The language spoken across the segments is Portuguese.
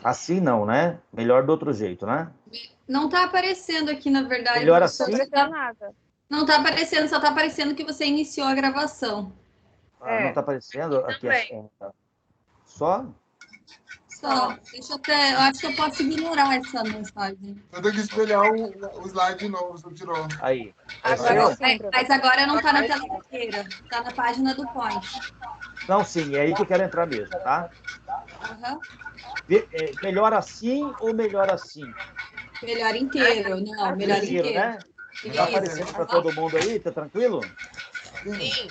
Assim não, né? Melhor do outro jeito, né? Não está aparecendo aqui, na verdade, Melhor professor. assim? Não está aparecendo, só está aparecendo que você iniciou a gravação. Ah, não está aparecendo aqui só? Só. Deixa eu até. Eu acho que eu posso ignorar essa mensagem. Eu tenho que espelhar o slide de novo, você tirou. Aí. Agora Apareceu? sim, Mas agora não está na tela inteira. Está na página do Point. Não, sim, é aí que eu quero entrar mesmo, tá? Uhum. Melhor assim ou melhor assim? Melhor inteiro. Não, melhor Inteiro, inteiro. né? Tá aparecendo para todo mundo aí? Tá tranquilo? Sim,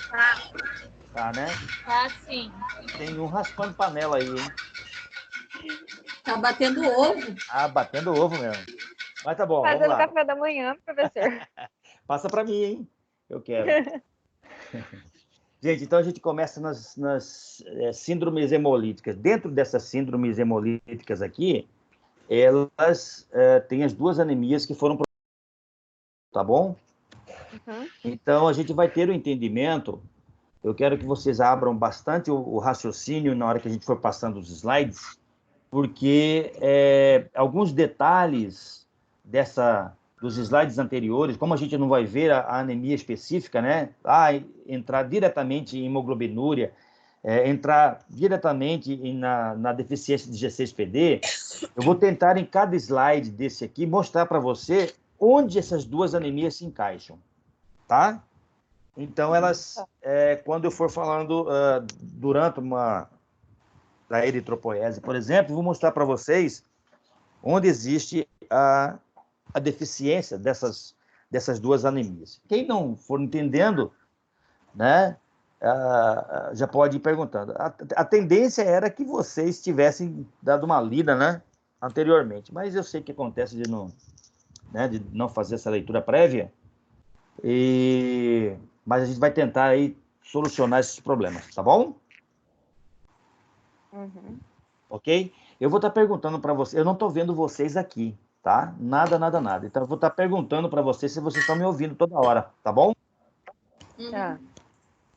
Tá, né? tá sim. Tem um raspando panela aí, hein? Tá batendo ovo. Ah, batendo ovo mesmo. Mas tá bom, vamos Fazendo lá. café da manhã, professor. Passa para mim, hein? Eu quero. Gente, então a gente começa nas síndromes hemolíticas. Dentro dessas síndromes hemolíticas aqui, elas têm as duas anemias que foram, tá bom? Uhum. Então a gente vai ter o entendimento. Eu quero que vocês abram bastante o raciocínio na hora que a gente for passando os slides, porque alguns detalhes dos slides anteriores, como a gente não vai ver a anemia específica, né? Entrar diretamente em hemoglobinúria, entrar diretamente na deficiência de G6PD, eu vou tentar em cada slide desse aqui mostrar para você onde essas duas anemias se encaixam, tá? Então, elas, quando eu for falando durante da eritropoiese, por exemplo, vou mostrar para vocês onde existe a deficiência dessas duas anemias. Quem não for entendendo, né, já pode ir perguntando. A tendência era que vocês tivessem dado uma lida, né, anteriormente, mas eu sei que acontece de não fazer essa leitura prévia, mas a gente vai tentar aí solucionar esses problemas, tá bom? Uhum. Ok? Eu vou estar perguntando para vocês, eu não estou vendo vocês aqui, tá? Nada, nada, nada. Então, eu vou estar perguntando para vocês se vocês estão me ouvindo toda hora, tá bom? Tá.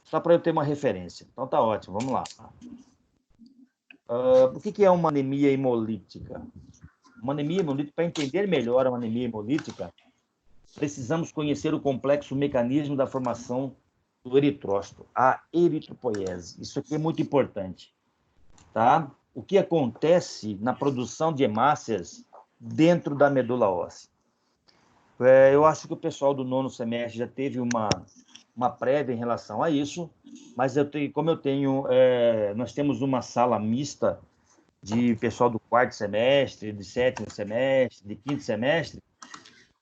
Só para eu ter uma referência. Então, tá ótimo, vamos lá. O que é uma anemia hemolítica? Uma anemia hemolítica, para entender melhor uma anemia hemolítica, precisamos conhecer o complexo mecanismo da formação do eritrócito, a eritropoiese. Isso aqui é muito importante, tá? O que acontece na produção de hemácias dentro da medula óssea. Eu acho que o pessoal do 9º semestre já teve uma prévia em relação a isso, mas nós temos uma sala mista de pessoal do 4º semestre, de 7º semestre, de 5º semestre,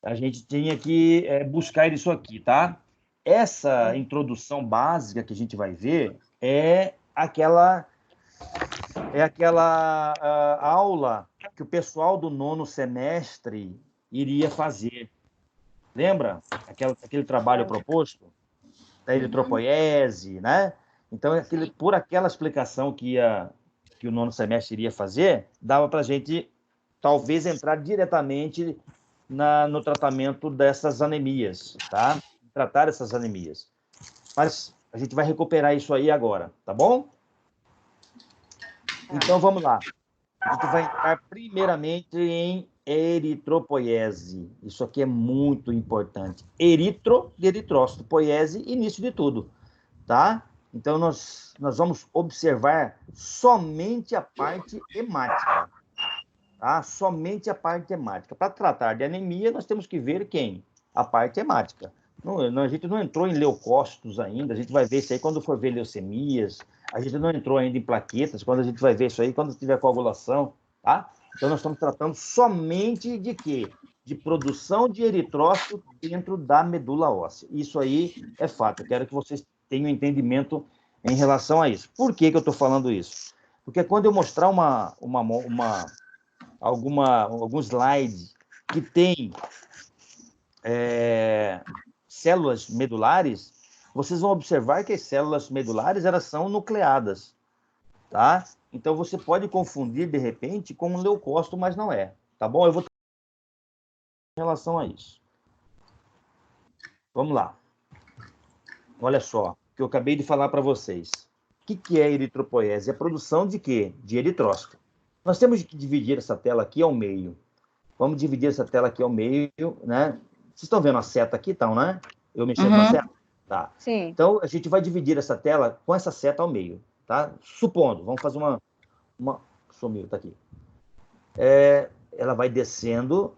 a gente tinha que buscar isso aqui, tá? Essa introdução básica que a gente vai ver é aquela aula que o pessoal do 9º semestre iria fazer. Lembra? Aquele trabalho proposto da eritropoiese, né? Então, por aquela explicação que o 9º semestre iria fazer, dava para a gente, talvez, entrar diretamente no tratamento dessas anemias, tá? Tratar essas anemias. Mas a gente vai recuperar isso aí agora, tá bom? Então, vamos lá. A gente vai entrar primeiramente em eritropoiese. Isso aqui é muito importante. De eritrócito, poiese, início de tudo, tá? Então, nós vamos observar somente a parte hemática, tá? Somente a parte hemática. Para tratar de anemia, nós temos que ver quem? A parte hemática. A gente não entrou em leucócitos ainda, a gente vai ver isso aí quando for ver leucemias, a gente não entrou ainda em plaquetas, quando a gente vai ver isso aí, quando tiver coagulação, tá? Então, nós estamos tratando somente de quê? De produção de eritrócito dentro da medula óssea. Isso aí é fato, eu quero que vocês tenham entendimento em relação a isso. Por que eu estou falando isso? Porque quando eu mostrar algum slide que tem células medulares, vocês vão observar que as células medulares elas são nucleadas, tá? Então você pode confundir de repente com um leucócito, mas não é, tá bom? Eu vou em relação a isso. Vamos lá. Olha só, o que eu acabei de falar para vocês. O que é eritropoiese? É a produção de quê? De eritrócito, Nós temos que dividir essa tela aqui ao meio. Vamos dividir essa tela aqui ao meio, né? Vocês estão vendo a seta aqui, então, né? Eu mexendo na seta? Tá. Sim. Então, a gente vai dividir essa tela com essa seta ao meio, tá? Supondo, vamos fazer uma... Sumiu, tá aqui. Ela vai descendo,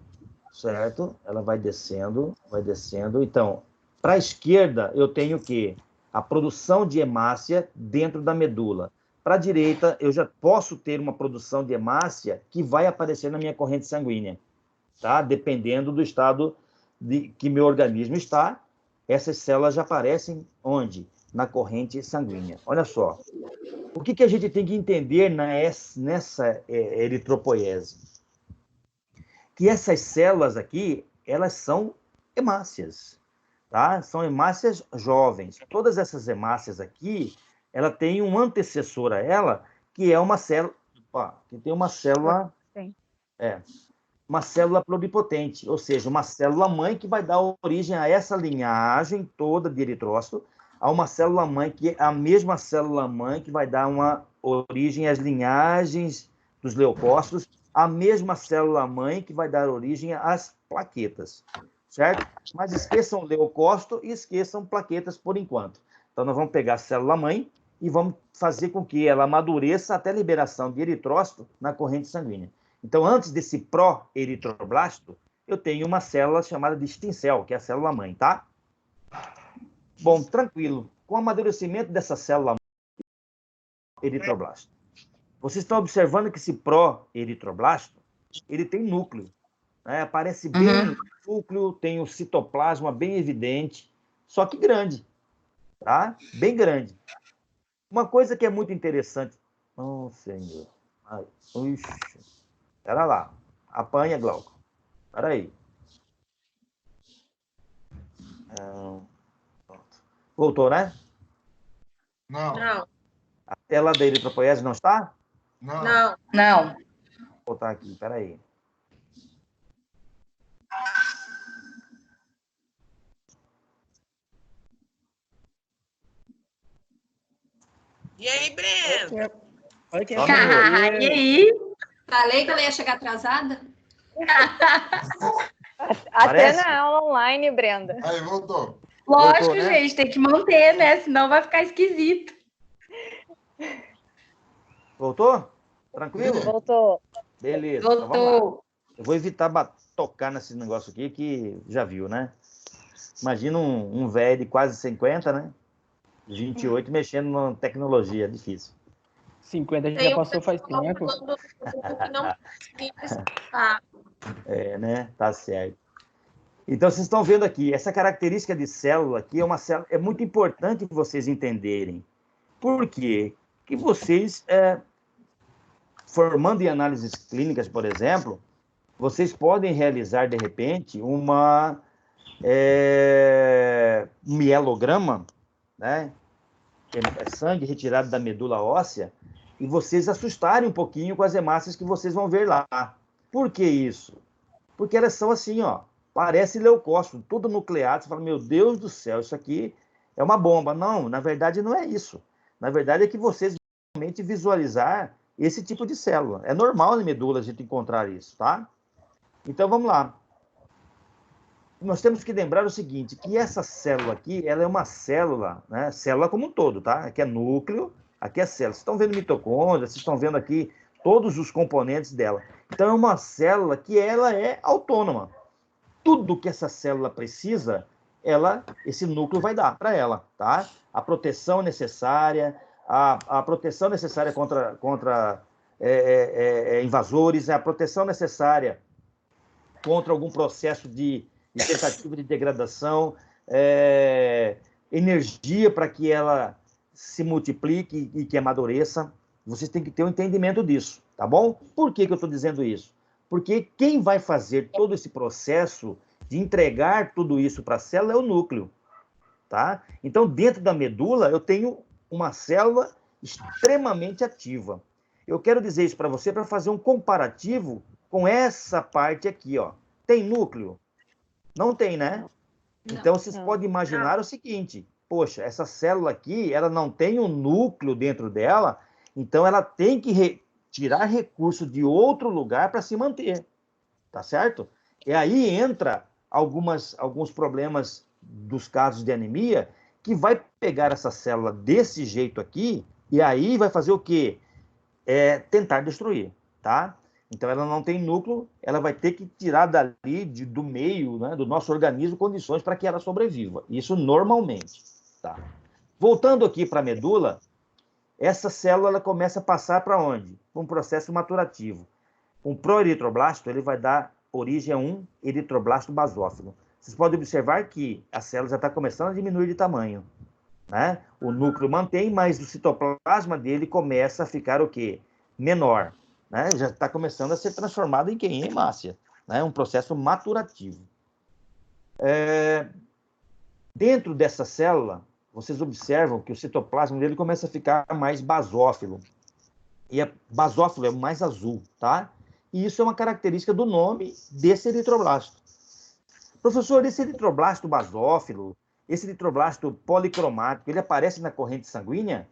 certo? Ela vai descendo, vai descendo. Então, para a esquerda, eu tenho o quê? A produção de hemácia dentro da medula. Para a direita, eu já posso ter uma produção de hemácia que vai aparecer na minha corrente sanguínea, tá? Dependendo do estado que meu organismo está, essas células já aparecem onde? Na corrente sanguínea. Olha só. O que a gente tem que entender nessa eritropoiese? Que essas células aqui, elas são hemácias, tá? São hemácias jovens. Todas essas hemácias aqui, ela tem um antecessor a ela, que é uma célula, que tem uma célula, uma célula pluripotente, ou seja, uma célula mãe que vai dar origem a essa linhagem toda de eritrócito, a uma célula mãe que é a mesma célula mãe que vai dar uma origem às linhagens dos leucócitos, a mesma célula mãe que vai dar origem às plaquetas, certo? Mas esqueçam leucócito e esqueçam plaquetas por enquanto. Então, nós vamos pegar a célula mãe e vamos fazer com que ela amadureça até a liberação de eritrócito na corrente sanguínea. Então, antes desse pró-eritroblasto, eu tenho uma célula chamada de stem cell, que é a célula mãe, tá? Bom, tranquilo. Com o amadurecimento dessa célula eritroblasto, vocês estão observando que esse pró-eritroblasto, ele tem núcleo, né? Aparece bem no núcleo, tem o citoplasma bem evidente, só que grande, tá? Bem grande. Uma coisa que é muito interessante... Oh, senhor. Ai, espera lá. Apanha, Glauco. Espera aí. Voltou, né? Não. A tela da eritropoiese não está? Não. Não. Vou voltar aqui, espera aí. E aí, Brenda? Oi, quem Só um E aí? Falei que ela ia chegar atrasada? Até Parece? na aula online, Brenda. Aí, voltou. Lógico, Voltou, né? gente, tem que manter, né? Senão vai ficar esquisito. Voltou? Tranquilo? Voltou. Beleza. Então vamos lá. Voltou. Eu vou evitar tocar nesse negócio aqui, que já viu, né? Imagina um velho de quase 50, né? 28 mexendo na tecnologia, difícil. 50 a gente Tem já um passou faz pessoal tempo. falando que não conseguiu escutar. Né? Tá certo. Então, vocês estão vendo aqui, essa característica de célula aqui é muito importante que vocês entenderem. Por quê? Que vocês, formando em análises clínicas, por exemplo, vocês podem realizar, de repente, um mielograma, né? É sangue retirado da medula óssea, e vocês assustarem um pouquinho com as hemácias que vocês vão ver lá. Por que isso? Porque elas são assim, ó, parece leucócito, tudo nucleado. Você fala, meu Deus do céu, isso aqui é uma bomba. Não, na verdade não é isso. Na verdade é que vocês vão realmente visualizar esse tipo de célula. É normal na medula a gente encontrar isso, tá? Então vamos lá. Nós temos que lembrar o seguinte, que essa célula aqui, ela é uma célula, né? Célula como um todo, tá? Aqui é núcleo, aqui é célula. Vocês estão vendo mitocôndria, vocês estão vendo aqui todos os componentes dela. Então, é uma célula que ela é autônoma. Tudo que essa célula precisa, esse núcleo vai dar para ela, tá? A proteção necessária, a proteção necessária contra invasores, a proteção necessária contra algum processo de tentativa de degradação, energia para que ela se multiplique e que amadureça. Vocês têm que ter um entendimento disso, tá bom? Por que eu estou dizendo isso? Porque quem vai fazer todo esse processo de entregar tudo isso para a célula é o núcleo, tá? Então, dentro da medula, eu tenho uma célula extremamente ativa. Eu quero dizer isso para você para fazer um comparativo com essa parte aqui, ó. Tem núcleo? Não tem, né? Então, vocês podem imaginar o seguinte, poxa, essa célula aqui, ela não tem um núcleo dentro dela, então ela tem que tirar recurso de outro lugar para se manter, tá certo? E aí entra alguns problemas dos casos de anemia, que vai pegar essa célula desse jeito aqui, e aí vai fazer o quê? Tentar destruir, tá? Então, ela não tem núcleo, ela vai ter que tirar dali, do meio, né, do nosso organismo, condições para que ela sobreviva. Isso normalmente, tá? Voltando aqui para a medula, essa célula ela começa a passar para onde? Um processo maturativo. Um proeritroblasto, ele vai dar origem a um eritroblasto basófilo. Vocês podem observar que a célula já está começando a diminuir de tamanho, né? O núcleo mantém, mas o citoplasma dele começa a ficar o quê? Menor, né? Já está começando a ser transformado em quê? Em hemácia, né? Um processo maturativo. Dentro dessa célula, vocês observam que o citoplasma dele começa a ficar mais basófilo. E basófilo é mais azul, tá? E isso é uma característica do nome desse eritroblasto. Professor, esse eritroblasto basófilo, esse eritroblasto policromático, ele aparece na corrente sanguínea?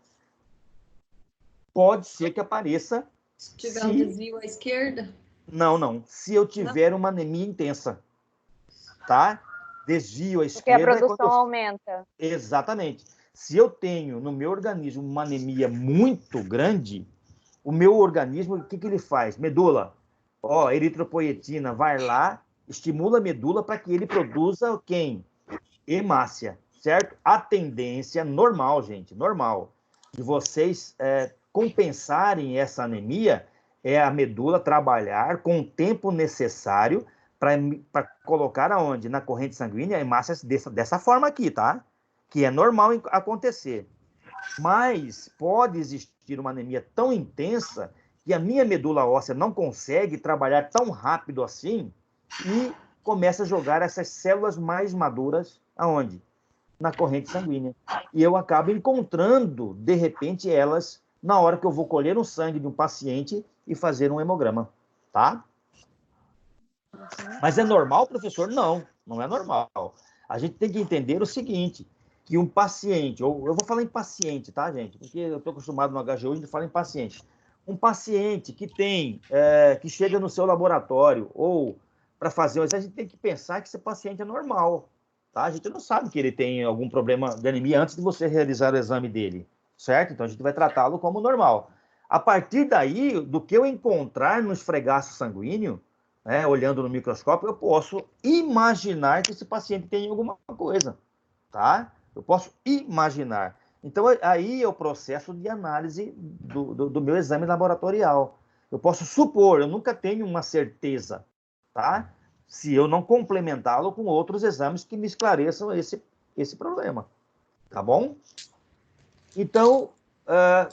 Pode ser que apareça. Se tiver um desvio à esquerda? Não. Se eu tiver uma anemia intensa, tá? Desvio à Porque esquerda... a produção aumenta. Exatamente. Se eu tenho no meu organismo uma anemia muito grande, o meu organismo, o que ele faz? Medula. Eritropoietina vai lá, estimula a medula para que ele produza quem? Hemácia, certo? A tendência normal, gente, normal, de vocês compensarem essa anemia é a medula trabalhar com o tempo necessário para colocar aonde? Na corrente sanguínea, hemácias dessa forma aqui, tá? Que é normal acontecer. Mas pode existir uma anemia tão intensa que a minha medula óssea não consegue trabalhar tão rápido assim e começa a jogar essas células mais maduras aonde? Na corrente sanguínea. E eu acabo encontrando, de repente, elas na hora que eu vou colher o sangue de um paciente e fazer um hemograma, tá? Mas é normal, professor? Não é normal. A gente tem que entender o seguinte, que um paciente, ou eu vou falar em paciente, tá, gente? Porque eu estou acostumado no HGU, a gente fala em paciente. Um paciente que que chega no seu laboratório ou para fazer o exame, a gente tem que pensar que esse paciente é normal, tá? A gente não sabe que ele tem algum problema de anemia antes de você realizar o exame dele, certo? Então a gente vai tratá-lo como normal. A partir daí, do que eu encontrar no esfregaço sanguíneo, né, olhando no microscópio, eu posso imaginar que esse paciente tem alguma coisa, tá? Eu posso imaginar. Então, aí é o processo de análise do meu exame laboratorial. Eu posso supor, eu nunca tenho uma certeza, tá? Se eu não complementá-lo com outros exames que me esclareçam esse problema, tá bom? Então,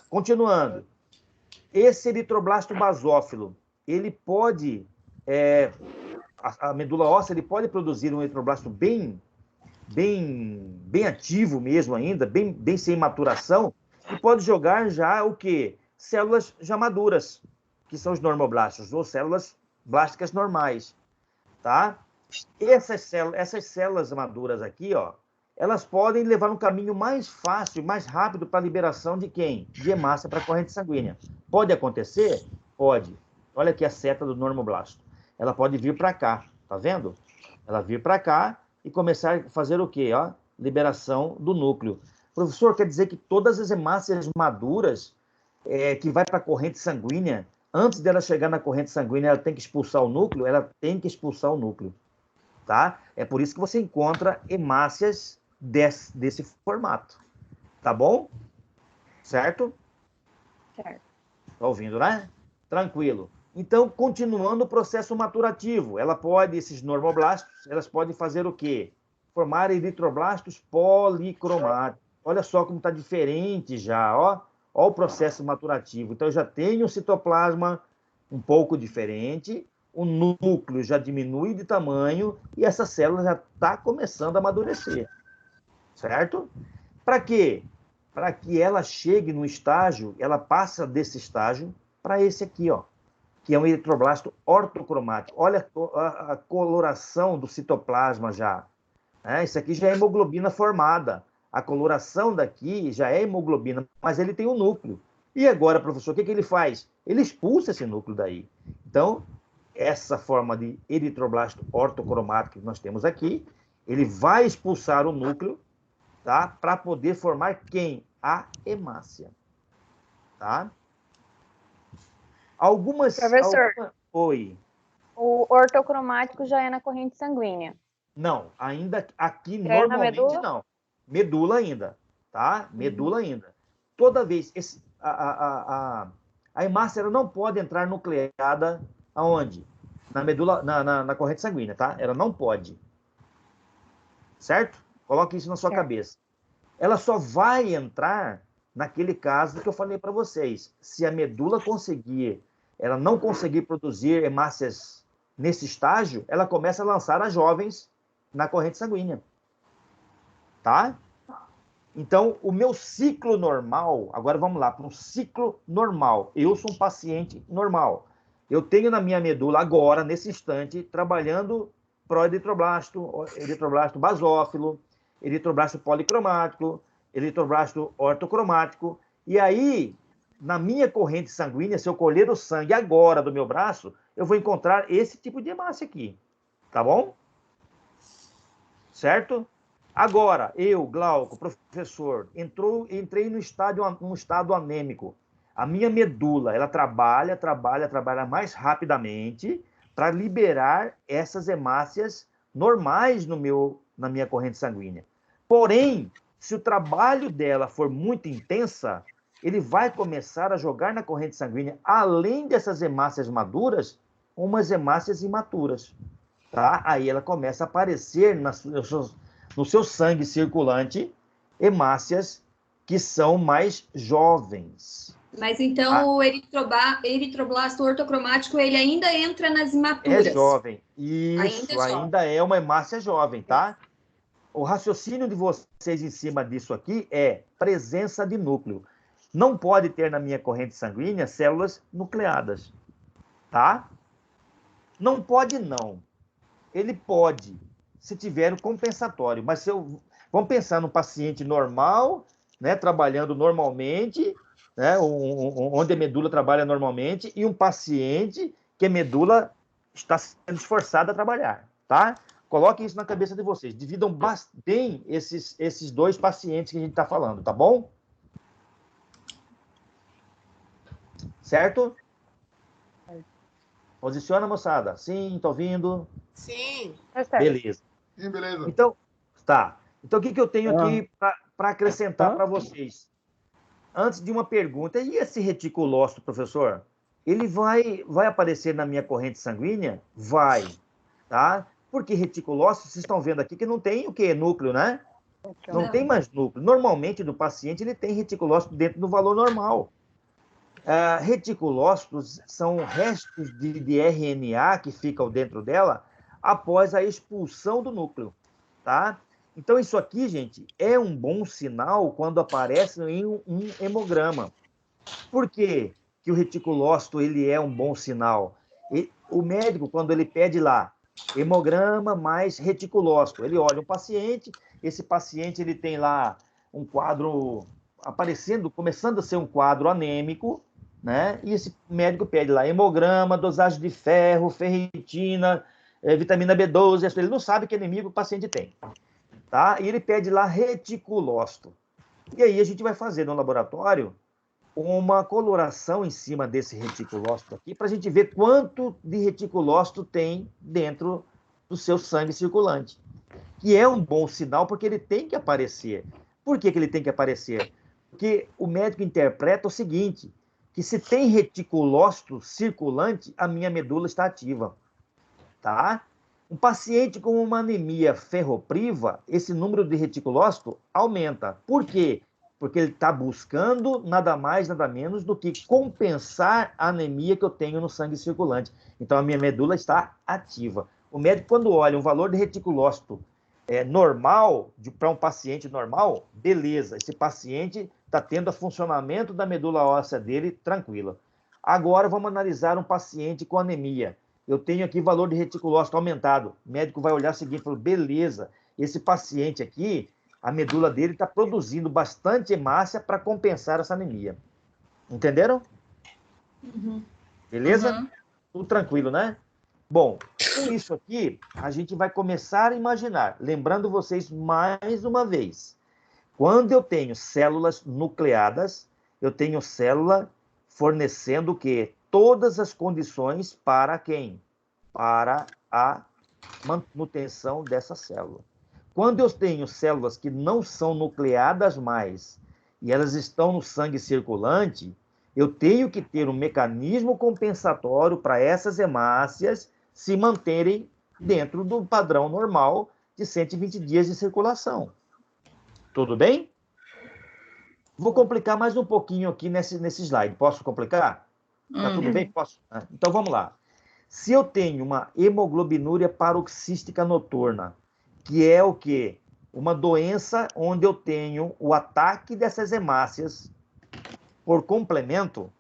continuando. Esse eritroblasto basófilo, ele pode... a medula óssea, ele pode produzir um eritroblasto bem ativo mesmo ainda, bem sem maturação, e pode jogar já o quê? Células já maduras, que são os normoblastos, ou células blásticas normais, tá? Essas células maduras aqui, ó, elas podem levar um caminho mais fácil, mais rápido para a liberação de quem? De hemácia para a corrente sanguínea. Pode acontecer? Pode. Olha aqui a seta do normoblasto. Ela pode vir para cá, tá vendo? Ela vir para cá e começar a fazer o quê? Ó, liberação do núcleo. Professor, quer dizer que todas as hemácias maduras que vai para a corrente sanguínea, antes dela chegar na corrente sanguínea, ela tem que expulsar o núcleo? Ela tem que expulsar o núcleo, tá? É por isso que você encontra hemácias desse formato, tá bom? Certo? Certo. Tá ouvindo, né? Tranquilo. Então, continuando o processo maturativo, esses normoblastos, elas podem fazer o quê? Formar eritroblastos policromáticos. Olha só como está diferente já, ó. Ó o processo maturativo. Então, eu já tenho o citoplasma um pouco diferente, o núcleo já diminui de tamanho e essa célula já está começando a amadurecer. Certo? Para quê? Para que ela chegue no estágio, ela passa desse estágio para esse aqui, ó, que é um eritroblasto ortocromático. Olha a coloração do citoplasma já. Isso aqui já é hemoglobina formada. A coloração daqui já é hemoglobina, mas ele tem um núcleo. E agora, professor, o que ele faz? Ele expulsa esse núcleo daí. Então, essa forma de eritroblasto ortocromático que nós temos aqui, ele vai expulsar o núcleo, tá? Para poder formar quem? A hemácia. Tá? Professor. Oi. O ortocromático já é na corrente sanguínea. Não, ainda aqui Já é na normalmente medula? não. Medula ainda, tá? Medula ainda. Toda vez, a hemácia ela não pode entrar nucleada aonde? Na medula, na corrente sanguínea, tá? Ela não pode. Certo? Coloque isso na sua cabeça. Ela só vai entrar naquele caso que eu falei para vocês. Se a medula ela não conseguir produzir hemácias nesse estágio, ela começa a lançar as jovens na corrente sanguínea. Tá? Então, o meu ciclo normal, agora vamos lá, para um ciclo normal. Eu sou um paciente normal. Eu tenho na minha medula agora, nesse instante, trabalhando proeritroblasto, eritroblasto basófilo, eritroblasto policromático, eritroblasto ortocromático. E aí, na minha corrente sanguínea, se eu colher o sangue agora do meu braço, eu vou encontrar esse tipo de hemácia aqui. Tá bom? Certo? Agora, eu, Glauco, professor, entrei num estado anêmico. A minha medula, ela trabalha mais rapidamente para liberar essas hemácias normais na minha corrente sanguínea. Porém, se o trabalho dela for muito intensa, ele vai começar a jogar na corrente sanguínea, além dessas hemácias maduras, umas hemácias imaturas. Tá? Aí ela começa a aparecer no seu sangue circulante hemácias que são mais jovens. Mas então o eritroblasto ortocromático ele ainda entra nas imaturas. É jovem. Isso, ainda é uma hemácia jovem, tá? O raciocínio de vocês em cima disso aqui é presença de núcleo. Não pode ter na minha corrente sanguínea células nucleadas, tá? Não pode, não. Ele pode, se tiver um compensatório, mas vamos pensar num paciente normal, né, trabalhando normalmente, né, onde a medula trabalha normalmente, e um paciente que a medula está sendo esforçada a trabalhar, tá? Coloquem isso na cabeça de vocês. Dividam bem esses dois pacientes que a gente está falando, tá bom? Certo? Posiciona, moçada. Sim, tô ouvindo. Sim. Beleza. Sim, beleza. Então, tá. Então, o que eu tenho aqui para acrescentar para vocês? Antes de uma pergunta, e esse reticulócito, professor? Ele vai aparecer na minha corrente sanguínea? Vai, tá? Porque reticulócito, vocês estão vendo aqui que não tem o quê? Núcleo, né? Não tem mais núcleo. Normalmente, no paciente, ele tem reticulócito dentro do valor normal. Reticulócitos são restos de RNA que ficam dentro dela após a expulsão do núcleo, tá? Então, isso aqui, gente, é um bom sinal quando aparece em um hemograma. Por quê que o reticulócito ele é um bom sinal? O médico, quando ele pede lá hemograma mais reticulócito, ele olha um paciente, esse paciente ele tem lá um quadro começando a ser um quadro anêmico, né? E esse médico pede lá hemograma, dosagem de ferro, ferritina, vitamina B12, ele não sabe que anemia o paciente tem. Tá? E ele pede lá reticulócito. E aí a gente vai fazer no laboratório uma coloração em cima desse reticulócito aqui, para a gente ver quanto de reticulócito tem dentro do seu sangue circulante. Que é um bom sinal, porque ele tem que aparecer. Por que ele tem que aparecer? Porque o médico interpreta o seguinte, que se tem reticulócito circulante, a minha medula está ativa. Tá? Um paciente com uma anemia ferropriva, esse número de reticulócito aumenta. Por quê? Porque ele está buscando nada mais, nada menos do que compensar a anemia que eu tenho no sangue circulante. Então, a minha medula está ativa. O médico, quando olha um valor de reticulócito normal, para um paciente normal, beleza, esse paciente está tendo o funcionamento da medula óssea dele tranquila. Agora, vamos analisar um paciente com anemia. Eu tenho aqui valor de reticulócito aumentado. O médico vai olhar o seguinte, fala, beleza, esse paciente aqui, a medula dele está produzindo bastante hemácia para compensar essa anemia. Entenderam? Uhum. Beleza? Uhum. Tudo tranquilo, né? Bom, com isso aqui, a gente vai começar a imaginar. Lembrando vocês mais uma vez. Quando eu tenho células nucleadas, eu tenho célula fornecendo o quê? Todas as condições para quem? Para a manutenção dessa célula. Quando eu tenho células que não são nucleadas mais e elas estão no sangue circulante, eu tenho que ter um mecanismo compensatório para essas hemácias se manterem dentro do padrão normal de 120 dias de circulação. Tudo bem? Vou complicar mais um pouquinho aqui nesse slide. Posso complicar? Tá tudo bem? Posso? Então vamos lá. Se eu tenho uma hemoglobinúria paroxística noturna, que é o quê? Uma doença onde eu tenho o ataque dessas hemácias por complemento,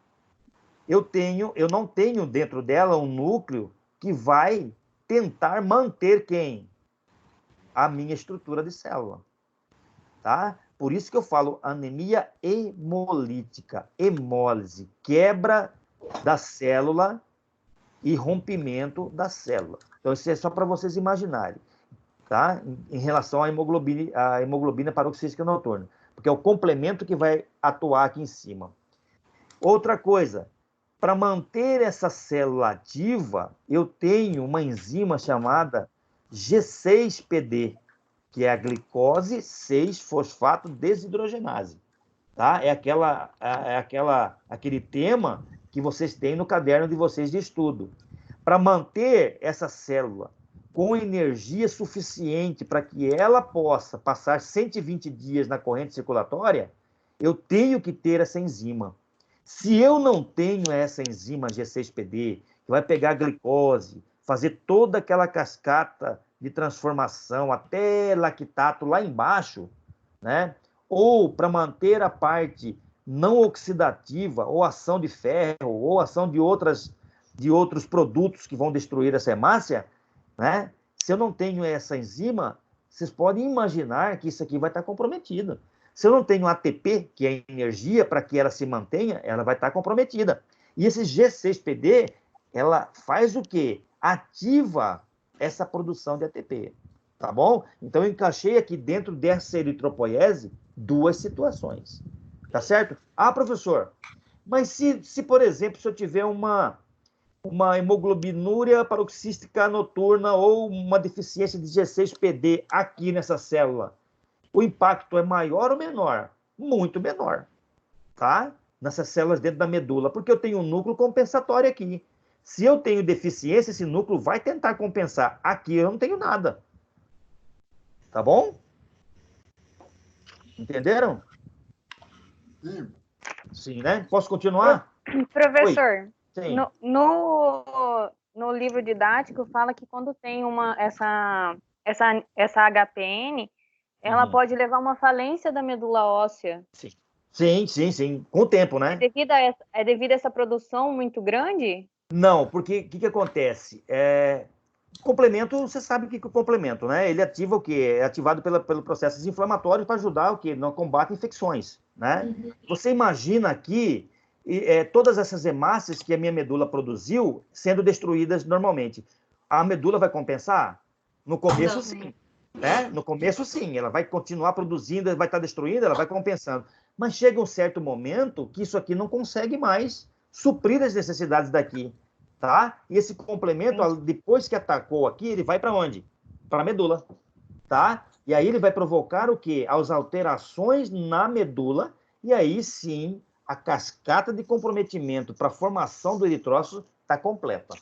eu não tenho dentro dela um núcleo que vai tentar manter quem? A minha estrutura de célula. Tá? Por isso que eu falo anemia hemolítica, hemólise, quebra da célula e rompimento da célula. Então, isso é só para vocês imaginarem, tá? Em relação à hemoglobina paroxística noturna, porque é o complemento que vai atuar aqui em cima. Outra coisa, para manter essa célula ativa, eu tenho uma enzima chamada G6PD, que é a glicose 6-fosfato desidrogenase. Tá? É aquele tema que vocês têm no caderno de vocês de estudo. Para manter essa célula com energia suficiente para que ela possa passar 120 dias na corrente circulatória, eu tenho que ter essa enzima. Se eu não tenho essa enzima G6PD, que vai pegar a glicose, fazer toda aquela cascata de transformação até lactato lá embaixo, né? Ou para manter a parte não oxidativa, ou ação de ferro, ou ação de outros produtos que vão destruir essa hemácia, né? Se eu não tenho essa enzima, vocês podem imaginar que isso aqui vai estar comprometido. Se eu não tenho ATP, que é energia, para que ela se mantenha, ela vai estar comprometida. E esse G6PD, ela faz o quê? Ativa essa produção de ATP, tá bom? Então, eu encaixei aqui dentro dessa eritropoiese duas situações, tá certo? Ah, professor, mas se por exemplo, se eu tiver uma hemoglobinúria paroxística noturna ou uma deficiência de G6PD aqui nessa célula, o impacto é maior ou menor? Muito menor, tá? Nessas células dentro da medula, porque eu tenho um núcleo compensatório aqui. Se eu tenho deficiência, esse núcleo vai tentar compensar. Aqui eu não tenho nada. Tá bom? Entenderam? Sim. Sim, né? Posso continuar? Professor, Sim. no livro didático fala que quando tem essa HPN, ela pode levar uma falência da medula óssea. Sim. Com o tempo, né? É devido a essa produção muito grande? Não, porque o que acontece? Complemento, você sabe o que é o complemento, né? Ele ativa o quê? É ativado pelo processos inflamatórios para ajudar o quê? No combate a infecções, né? Uhum. Você imagina aqui todas essas hemácias que a minha medula produziu sendo destruídas normalmente. A medula vai compensar? No começo, não. Sim. Né? No começo, sim. Ela vai continuar produzindo, vai estar destruindo, ela vai compensando. Mas chega um certo momento que isso aqui não consegue mais suprir as necessidades daqui. Tá? E esse complemento, depois que atacou aqui, ele vai para onde? Para a medula, tá? E aí ele vai provocar o quê? As alterações na medula, e aí sim, a cascata de comprometimento para a formação do eritrócito está completa.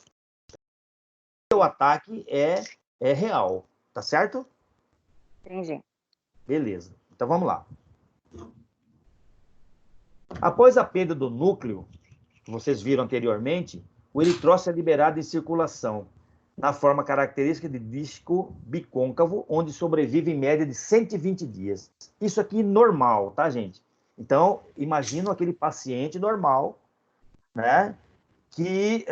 O ataque é real, tá certo? Entendi. Beleza, então vamos lá. Após a perda do núcleo, que vocês viram anteriormente, o eritrócito é liberado em circulação, na forma característica de disco bicôncavo, onde sobrevive em média de 120 dias. Isso aqui normal, tá, gente? Então, imagina aquele paciente normal, né, que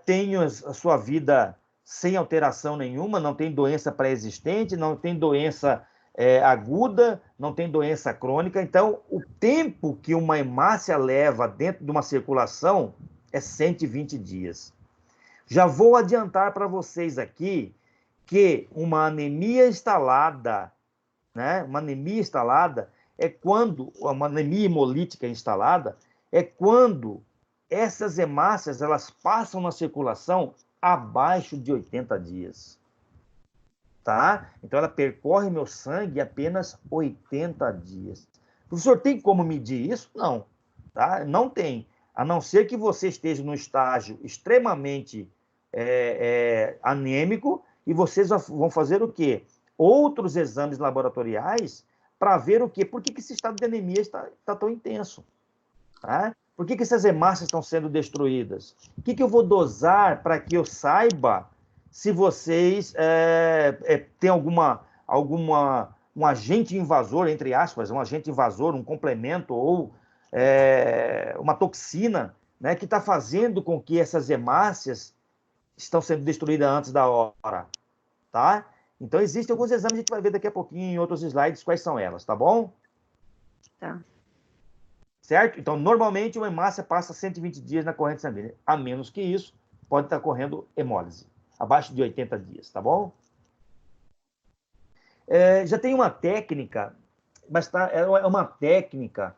tem a sua vida sem alteração nenhuma, não tem doença pré-existente, não tem doença aguda, não tem doença crônica. Então, o tempo que uma hemácia leva dentro de uma circulação é 120 dias. Já vou adiantar para vocês aqui que uma anemia instalada, né? Uma anemia instalada é quando, uma anemia hemolítica instalada, é quando essas hemácias elas passam na circulação abaixo de 80 dias. Tá? Então, ela percorre meu sangue apenas 80 dias. Professor, tem como medir isso? Não. Tá? Não tem. A não ser que você esteja num estágio extremamente anêmico e vocês vão fazer o quê? Outros exames laboratoriais para ver o quê? Por que esse estado de anemia está tão intenso? Tá? Por que essas hemácias estão sendo destruídas? O que eu vou dosar para que eu saiba se vocês têm um agente invasor, entre aspas, um agente invasor, um complemento ou uma toxina, né, que está fazendo com que essas hemácias estão sendo destruídas antes da hora, tá? Então, existem alguns exames, a gente vai ver daqui a pouquinho em outros slides quais são elas, tá bom? Tá. Certo? Então, normalmente, uma hemácia passa 120 dias na corrente sanguínea. A menos que isso, pode estar correndo hemólise, abaixo de 80 dias, tá bom? Já tem uma técnica, mas é uma técnica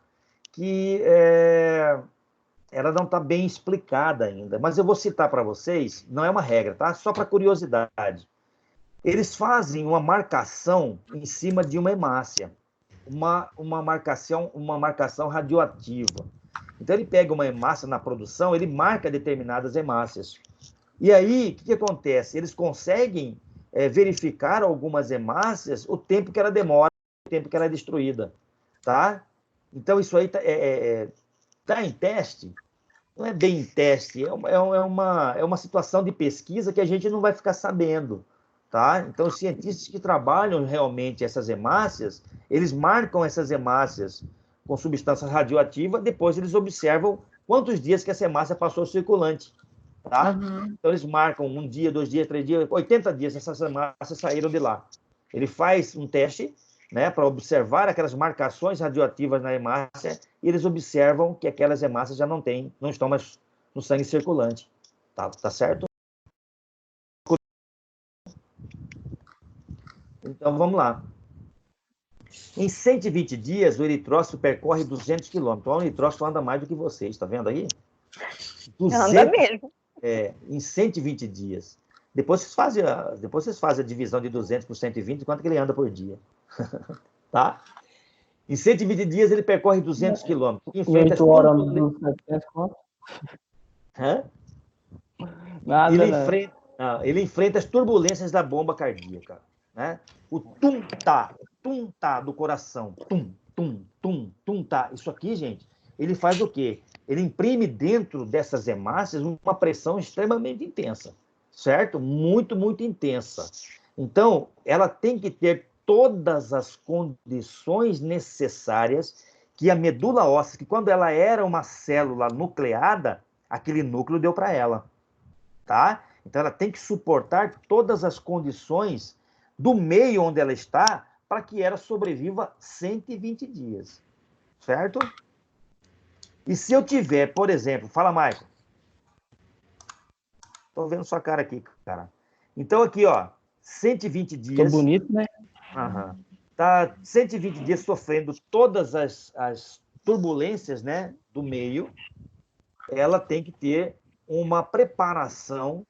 que ela não está bem explicada ainda, mas eu vou citar para vocês, não é uma regra, tá? Só para curiosidade. Eles fazem uma marcação em cima de uma hemácia, uma marcação radioativa. Então, ele pega uma hemácia na produção, ele marca determinadas hemácias. E aí, o que acontece? Eles conseguem verificar algumas hemácias, o tempo que ela demora, o tempo que ela é destruída, tá? Então, isso aí está em teste, não é bem em teste, é uma situação de pesquisa que a gente não vai ficar sabendo, tá? Então, os cientistas que trabalham realmente essas hemácias, eles marcam essas hemácias com substância radioativa, depois eles observam quantos dias que essa hemácia passou circulante, tá? Então, eles marcam 1 dia, 2 dias, 3 dias, 80 dias essas hemácias saíram de lá. Ele faz um teste, né, para observar aquelas marcações radioativas na hemácia, e eles observam que aquelas hemácias já não estão mais no sangue circulante. Tá certo? Então, vamos lá. Em 120 dias, o eritrócito percorre 200 quilômetros. O eritrócito anda mais do que vocês, está vendo aí? 200, anda mesmo. Em 120 dias. Depois vocês fazem a divisão de 200 por 120, quanto que ele anda por dia. Tá? Em 120 dias, ele percorre 200 quilômetros. Enfrenta 8 horas dos 700 quanto? Ele enfrenta as turbulências da bomba cardíaca, né? O tum-tá do coração. Tum-tá. Isso aqui, gente, ele faz o quê? Ele imprime dentro dessas hemácias uma pressão extremamente intensa, certo? Muito, muito intensa. Então, ela tem que ter todas as condições necessárias que a medula óssea, que quando ela era uma célula nucleada, aquele núcleo deu para ela, tá? Então, ela tem que suportar todas as condições do meio onde ela está para que ela sobreviva 120 dias, certo? E se eu tiver, por exemplo, fala, Michael. Estou vendo sua cara aqui, cara. Então, aqui, ó, 120 dias. Tô bonito, né? Tá 120 dias sofrendo todas as turbulências, né, do meio. Ela tem que ter uma preparação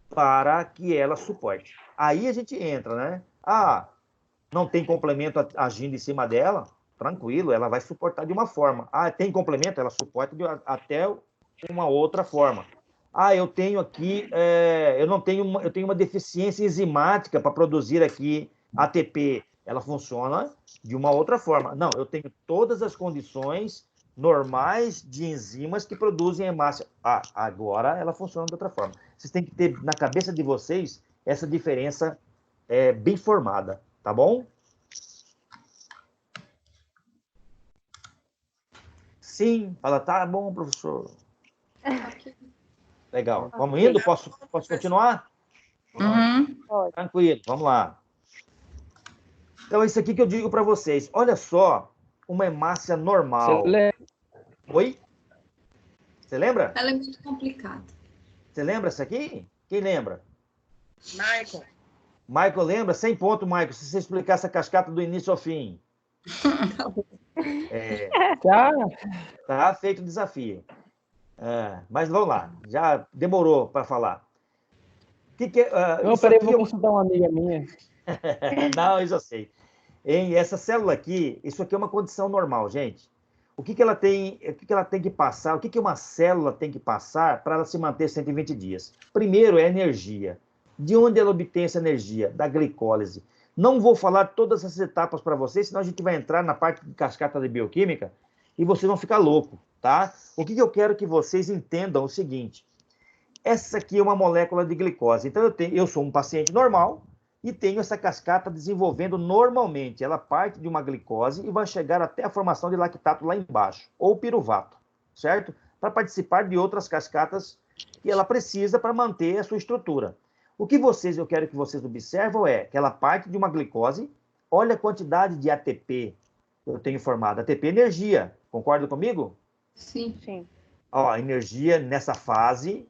para que ela suporte. Aí a gente entra, né? Não tem complemento agindo em cima dela, tranquilo, ela vai suportar de uma forma. Tem complemento, ela suporta até uma outra forma. Eu tenho aqui, eu tenho uma deficiência enzimática para produzir aqui ATP. Ela funciona de uma outra forma. Não, eu tenho todas as condições normais de enzimas que produzem hemácia. Agora ela funciona de outra forma. Vocês têm que ter na cabeça de vocês essa diferença bem formada, tá bom? Sim, fala, tá bom, professor. Legal. Vamos indo? Posso continuar? Uhum. Tranquilo, vamos lá. Então, isso aqui que eu digo para vocês. Olha só, uma hemácia normal. Oi? Você lembra? Ela é muito complicada. Você lembra isso aqui? Quem lembra? Michael. Michael lembra? 100 pontos, Michael, se você explicar essa cascata do início ao fim. Tá feito o desafio. Mas vamos lá, já demorou para falar. Não, peraí, vou consultar uma amiga minha. Não, eu já sei. Essa célula aqui, isso aqui é uma condição normal, gente. O que ela tem que passar? O que uma célula tem que passar para ela se manter 120 dias? Primeiro é energia. De onde ela obtém essa energia? Da glicólise. Não vou falar todas essas etapas para vocês, senão a gente vai entrar na parte de cascata de bioquímica e vocês vão ficar loucos, tá? O que eu quero que vocês entendam é o seguinte. Essa aqui é uma molécula de glicose. Então, eu sou um paciente normal e tenho essa cascata desenvolvendo normalmente. Ela parte de uma glicose e vai chegar até a formação de lactato lá embaixo, ou piruvato, certo? Para participar de outras cascatas que ela precisa para manter a sua estrutura. O que eu quero que vocês observam é que ela parte de uma glicose, olha a quantidade de ATP que eu tenho formado. ATP é energia, concorda comigo? Sim. Sim. Ó, energia nessa fase,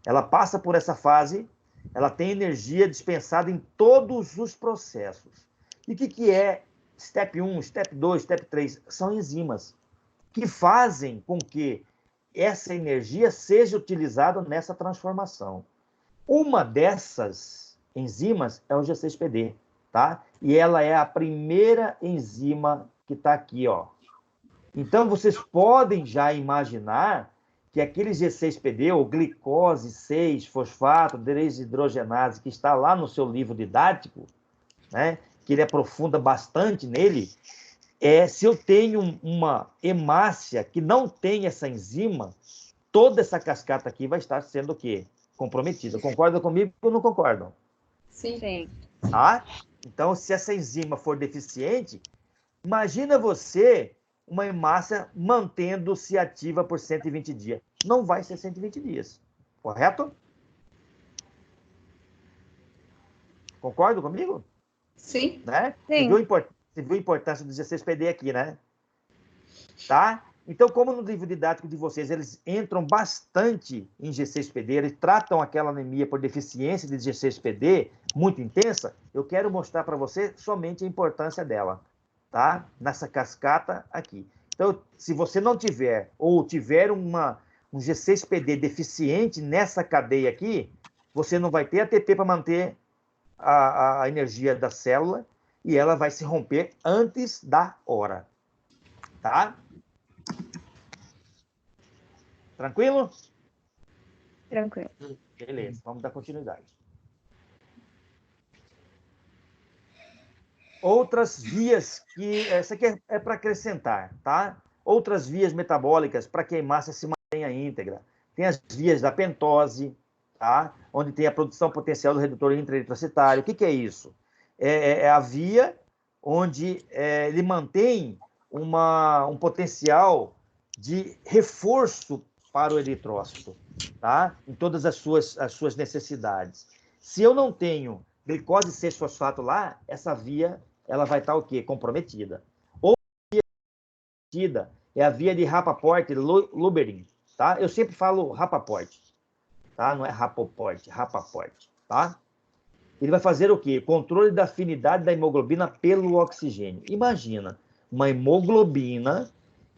ela passa por essa fase, ela tem energia dispensada em todos os processos. E o que é step 1, step 2, step 3? São enzimas que fazem com que essa energia seja utilizada nessa transformação. Uma dessas enzimas é o G6PD, tá? E ela é a primeira enzima que está aqui, ó. Então, vocês podem já imaginar que aquele G6PD, ou glicose 6-fosfato desidrogenase, que está lá no seu livro didático, né, que ele aprofunda bastante nele, se eu tenho uma hemácia que não tem essa enzima, toda essa cascata aqui vai estar sendo o quê? Comprometida. Concorda comigo ou não concordam? Sim. Sim. Tá? Então, se essa enzima for deficiente, imagina você uma hemácia mantendo-se ativa por 120 dias. Não vai ser 120 dias. Correto? Concorda comigo? Sim. Né? Sim. Você viu a importância do G6PD aqui, né? Tá? Então, como no livro didático de vocês, eles entram bastante em G6PD, eles tratam aquela anemia por deficiência de G6PD muito intensa, eu quero mostrar para você somente a importância dela, tá? Nessa cascata aqui. Então, se você não tiver, ou tiver um G6PD deficiente nessa cadeia aqui, você não vai ter ATP para manter a energia da célula e ela vai se romper antes da hora. Tá? Tranquilo? Tranquilo. Beleza, vamos dar continuidade. Outras vias que... Essa aqui é para acrescentar, tá? Outras vias metabólicas para que a hemácia se mantenha íntegra. Tem as vias da pentose, tá? Onde tem a produção potencial do redutor intraeritrocitário. O que é isso? É a via onde ele mantém um potencial de reforço para o eritrócito, tá? Em todas as suas necessidades. Se eu não tenho glicose 6-fosfato lá, essa via ela vai estar o quê? Comprometida. Outra via comprometida é a via de Rapaport-Luberin, tá? Eu sempre falo Rapaport, tá? Não é Rapoport, Rapaport, tá? Ele vai fazer o quê? Controle da afinidade da hemoglobina pelo oxigênio. Imagina, uma hemoglobina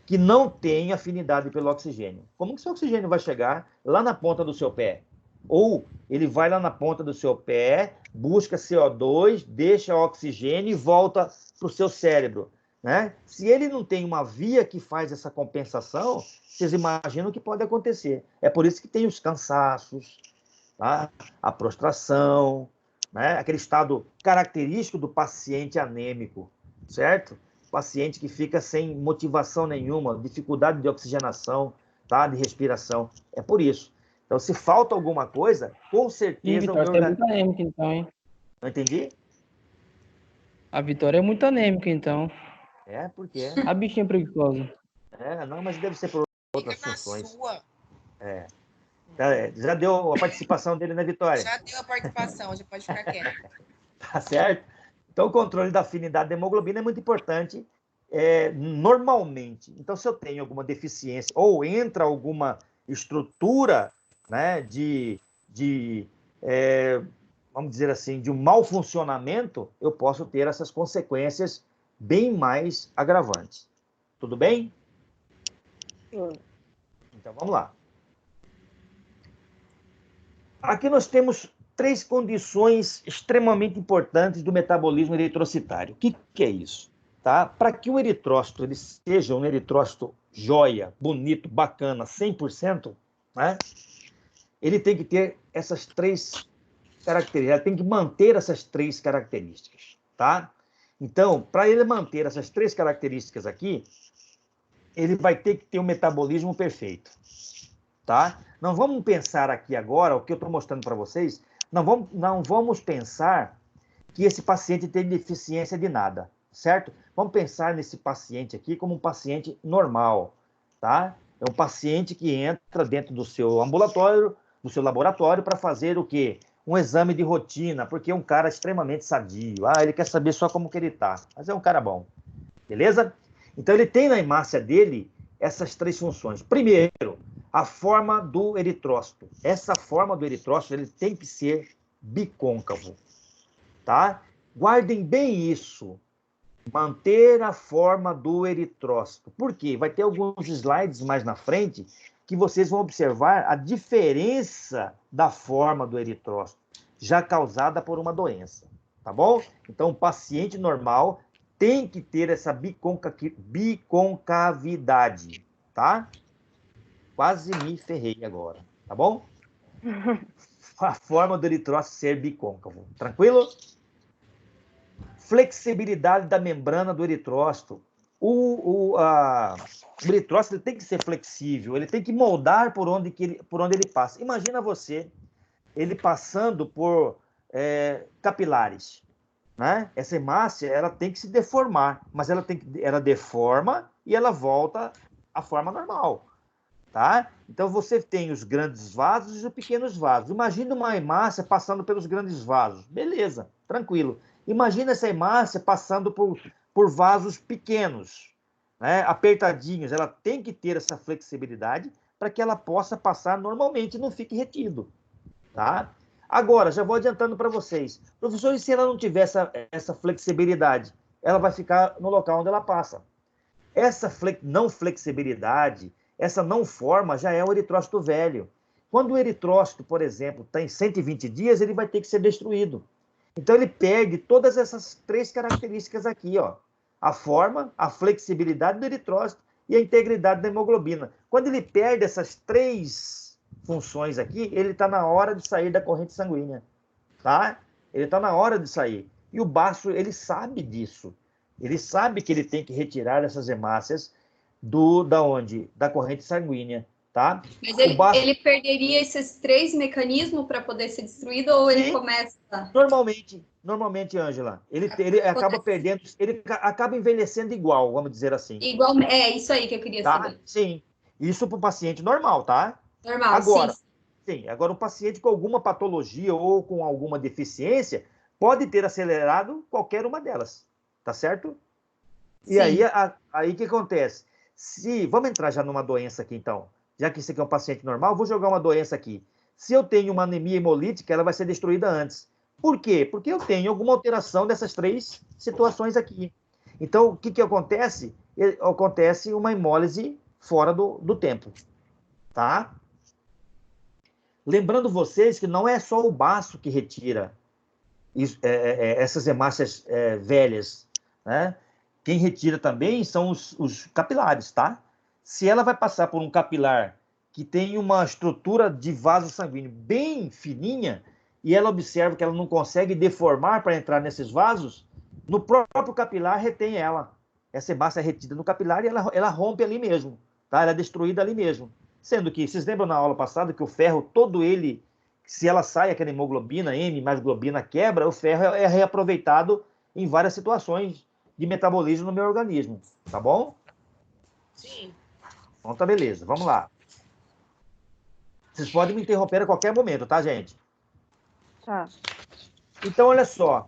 que não tem afinidade pelo oxigênio. Como que esse oxigênio vai chegar lá na ponta do seu pé? Ou ele vai lá na ponta do seu pé, busca CO2, deixa oxigênio e volta para o seu cérebro, né? Se ele não tem uma via que faz essa compensação, vocês imaginam o que pode acontecer. É por isso que tem os cansaços, tá? A prostração, né? Aquele estado característico do paciente anêmico, certo? Paciente que fica sem motivação nenhuma, dificuldade de oxigenação, tá? De respiração. É por isso. Então, se falta alguma coisa, com certeza... Vitória, você é muito anêmica, então, hein? Não entendi? A Vitória é muito anêmica, então. É, porque... A bichinha preguiçosa. Não, mas deve ser por outras Fica na funções. sua. Já deu a participação dele, né, Vitória? Já deu a participação, já pode ficar quieto. Tá certo? Então, o controle da afinidade da hemoglobina é muito importante normalmente. Então, se eu tenho alguma deficiência ou entra alguma estrutura, né, vamos dizer assim, de um mau funcionamento, eu posso ter essas consequências bem mais agravantes. Tudo bem? Então, vamos lá. Aqui nós temos 3 condições extremamente importantes do metabolismo eritrocitário. O que é isso? Tá? Para que o eritrócito ele seja um eritrócito joia, bonito, bacana, 100%, né? Ele tem que ter essas 3 características, ele tem que manter essas 3 características. Tá? Então, para ele manter essas 3 características aqui, ele vai ter que ter um metabolismo perfeito. Tá? Não vamos pensar aqui agora, o que eu estou mostrando para vocês, não vamos pensar que esse paciente tem deficiência de nada, certo? Vamos pensar nesse paciente aqui como um paciente normal, tá? É um paciente que entra dentro do seu ambulatório, do seu laboratório, para fazer o quê? Um exame de rotina, porque é um cara extremamente sadio. Ele quer saber só como que ele está, mas é um cara bom, beleza? Então, ele tem na hemácia dele essas 3 funções. Primeiro, a forma do eritrócito. Essa forma do eritrócito ele tem que ser bicôncavo, tá? Guardem bem isso. Manter a forma do eritrócito. Por quê? Vai ter alguns slides mais na frente que vocês vão observar a diferença da forma do eritrócito, já causada por uma doença, tá bom? Então, o paciente normal tem que ter essa biconcavidade, tá? Quase me ferrei agora, tá bom? A forma do eritrócito ser bicôncavo. Tranquilo? Flexibilidade da membrana do eritrócito. O eritrócito ele tem que ser flexível, ele tem que moldar por onde ele passa. Imagina você, ele passando por capilares. Né? Essa hemácia ela tem que se deformar, mas ela deforma e ela volta à forma normal. Tá? Então, você tem os grandes vasos e os pequenos vasos. Imagina uma hemácia passando pelos grandes vasos. Beleza, tranquilo. Imagina essa hemácia passando por vasos pequenos, né? Apertadinhos. Ela tem que ter essa flexibilidade para que ela possa passar normalmente e não fique retido. Tá? Agora, já vou adiantando para vocês. Professor, e se ela não tiver essa flexibilidade? Ela vai ficar no local onde ela passa. Essa não flexibilidade, essa não forma já é o eritrócito velho. Quando o eritrócito, por exemplo, está em 120 dias, ele vai ter que ser destruído. Então, ele perde todas essas 3 características aqui, ó. A forma, a flexibilidade do eritrócito e a integridade da hemoglobina. Quando ele perde essas 3 funções aqui, ele está na hora de sair da corrente sanguínea, tá? Ele está na hora de sair. E o baço, ele sabe disso. Ele sabe que ele tem que retirar essas hemácias da corrente sanguínea, tá? Mas ele perderia esses 3 mecanismos para poder ser destruído ou ele começa? Normalmente, Ângela, ele acaba perdendo, ele acaba envelhecendo igual, vamos dizer assim. Igual, isso aí que eu queria saber. Sim, isso para o paciente normal, tá? Normal, agora, sim. Agora, um paciente com alguma patologia ou com alguma deficiência pode ter acelerado qualquer uma delas, tá certo? E aí o que acontece? Vamos entrar já numa doença aqui, então. Já que isso aqui é um paciente normal, vou jogar uma doença aqui. Se eu tenho uma anemia hemolítica, ela vai ser destruída antes. Por quê? Porque eu tenho alguma alteração dessas 3 situações aqui. Então, o que acontece? Acontece uma hemólise fora do tempo. Tá? Lembrando vocês que não é só o baço que retira essas hemácias velhas, né? Quem retira também são os capilares, tá? Se ela vai passar por um capilar que tem uma estrutura de vaso sanguíneo bem fininha e ela observa que ela não consegue deformar para entrar nesses vasos, no próprio capilar retém ela. Essa hemácia é retida no capilar e ela rompe ali mesmo, tá? Ela é destruída ali mesmo. Sendo que, vocês lembram na aula passada que o ferro, todo ele, se ela sai aquela hemoglobina, M mais globina quebra, o ferro é reaproveitado em várias situações de metabolismo no meu organismo, tá bom? Sim. Então tá beleza, vamos lá. Vocês podem me interromper a qualquer momento, tá, gente? Tá. Então, olha só,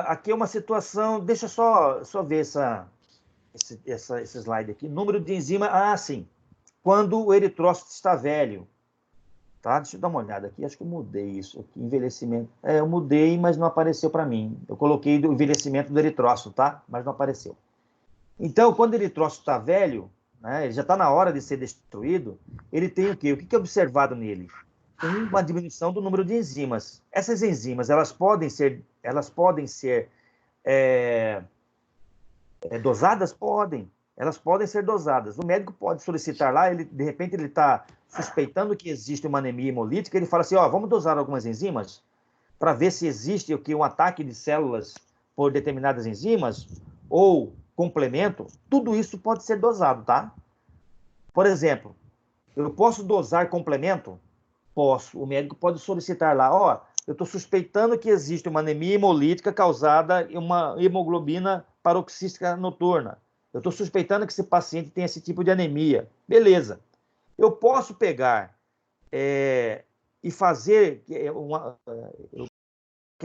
aqui é uma situação... Deixa eu só ver esse slide aqui. Número de enzima... sim. Quando o eritrócito está velho. Tá? Deixa eu dar uma olhada aqui. Acho que eu mudei isso aqui. Envelhecimento. Eu mudei, mas não apareceu para mim. Eu coloquei do envelhecimento do eritrócito, tá? Mas não apareceu. Então, quando o eritrócito está velho, né, ele já está na hora de ser destruído, ele tem o quê? O que é observado nele? Tem uma diminuição do número de enzimas. Essas enzimas, elas podem ser dosadas? Podem. Elas podem ser dosadas. O médico pode solicitar lá, de repente ele está suspeitando que existe uma anemia hemolítica, ele fala assim, vamos dosar algumas enzimas para ver se existe um ataque de células por determinadas enzimas ou complemento. Tudo isso pode ser dosado, tá? Por exemplo, eu posso dosar complemento? Posso. O médico pode solicitar lá, eu estou suspeitando que existe uma anemia hemolítica causada em uma hemoglobina paroxística noturna. Eu estou suspeitando que esse paciente tem esse tipo de anemia. Beleza. Eu posso pegar e fazer que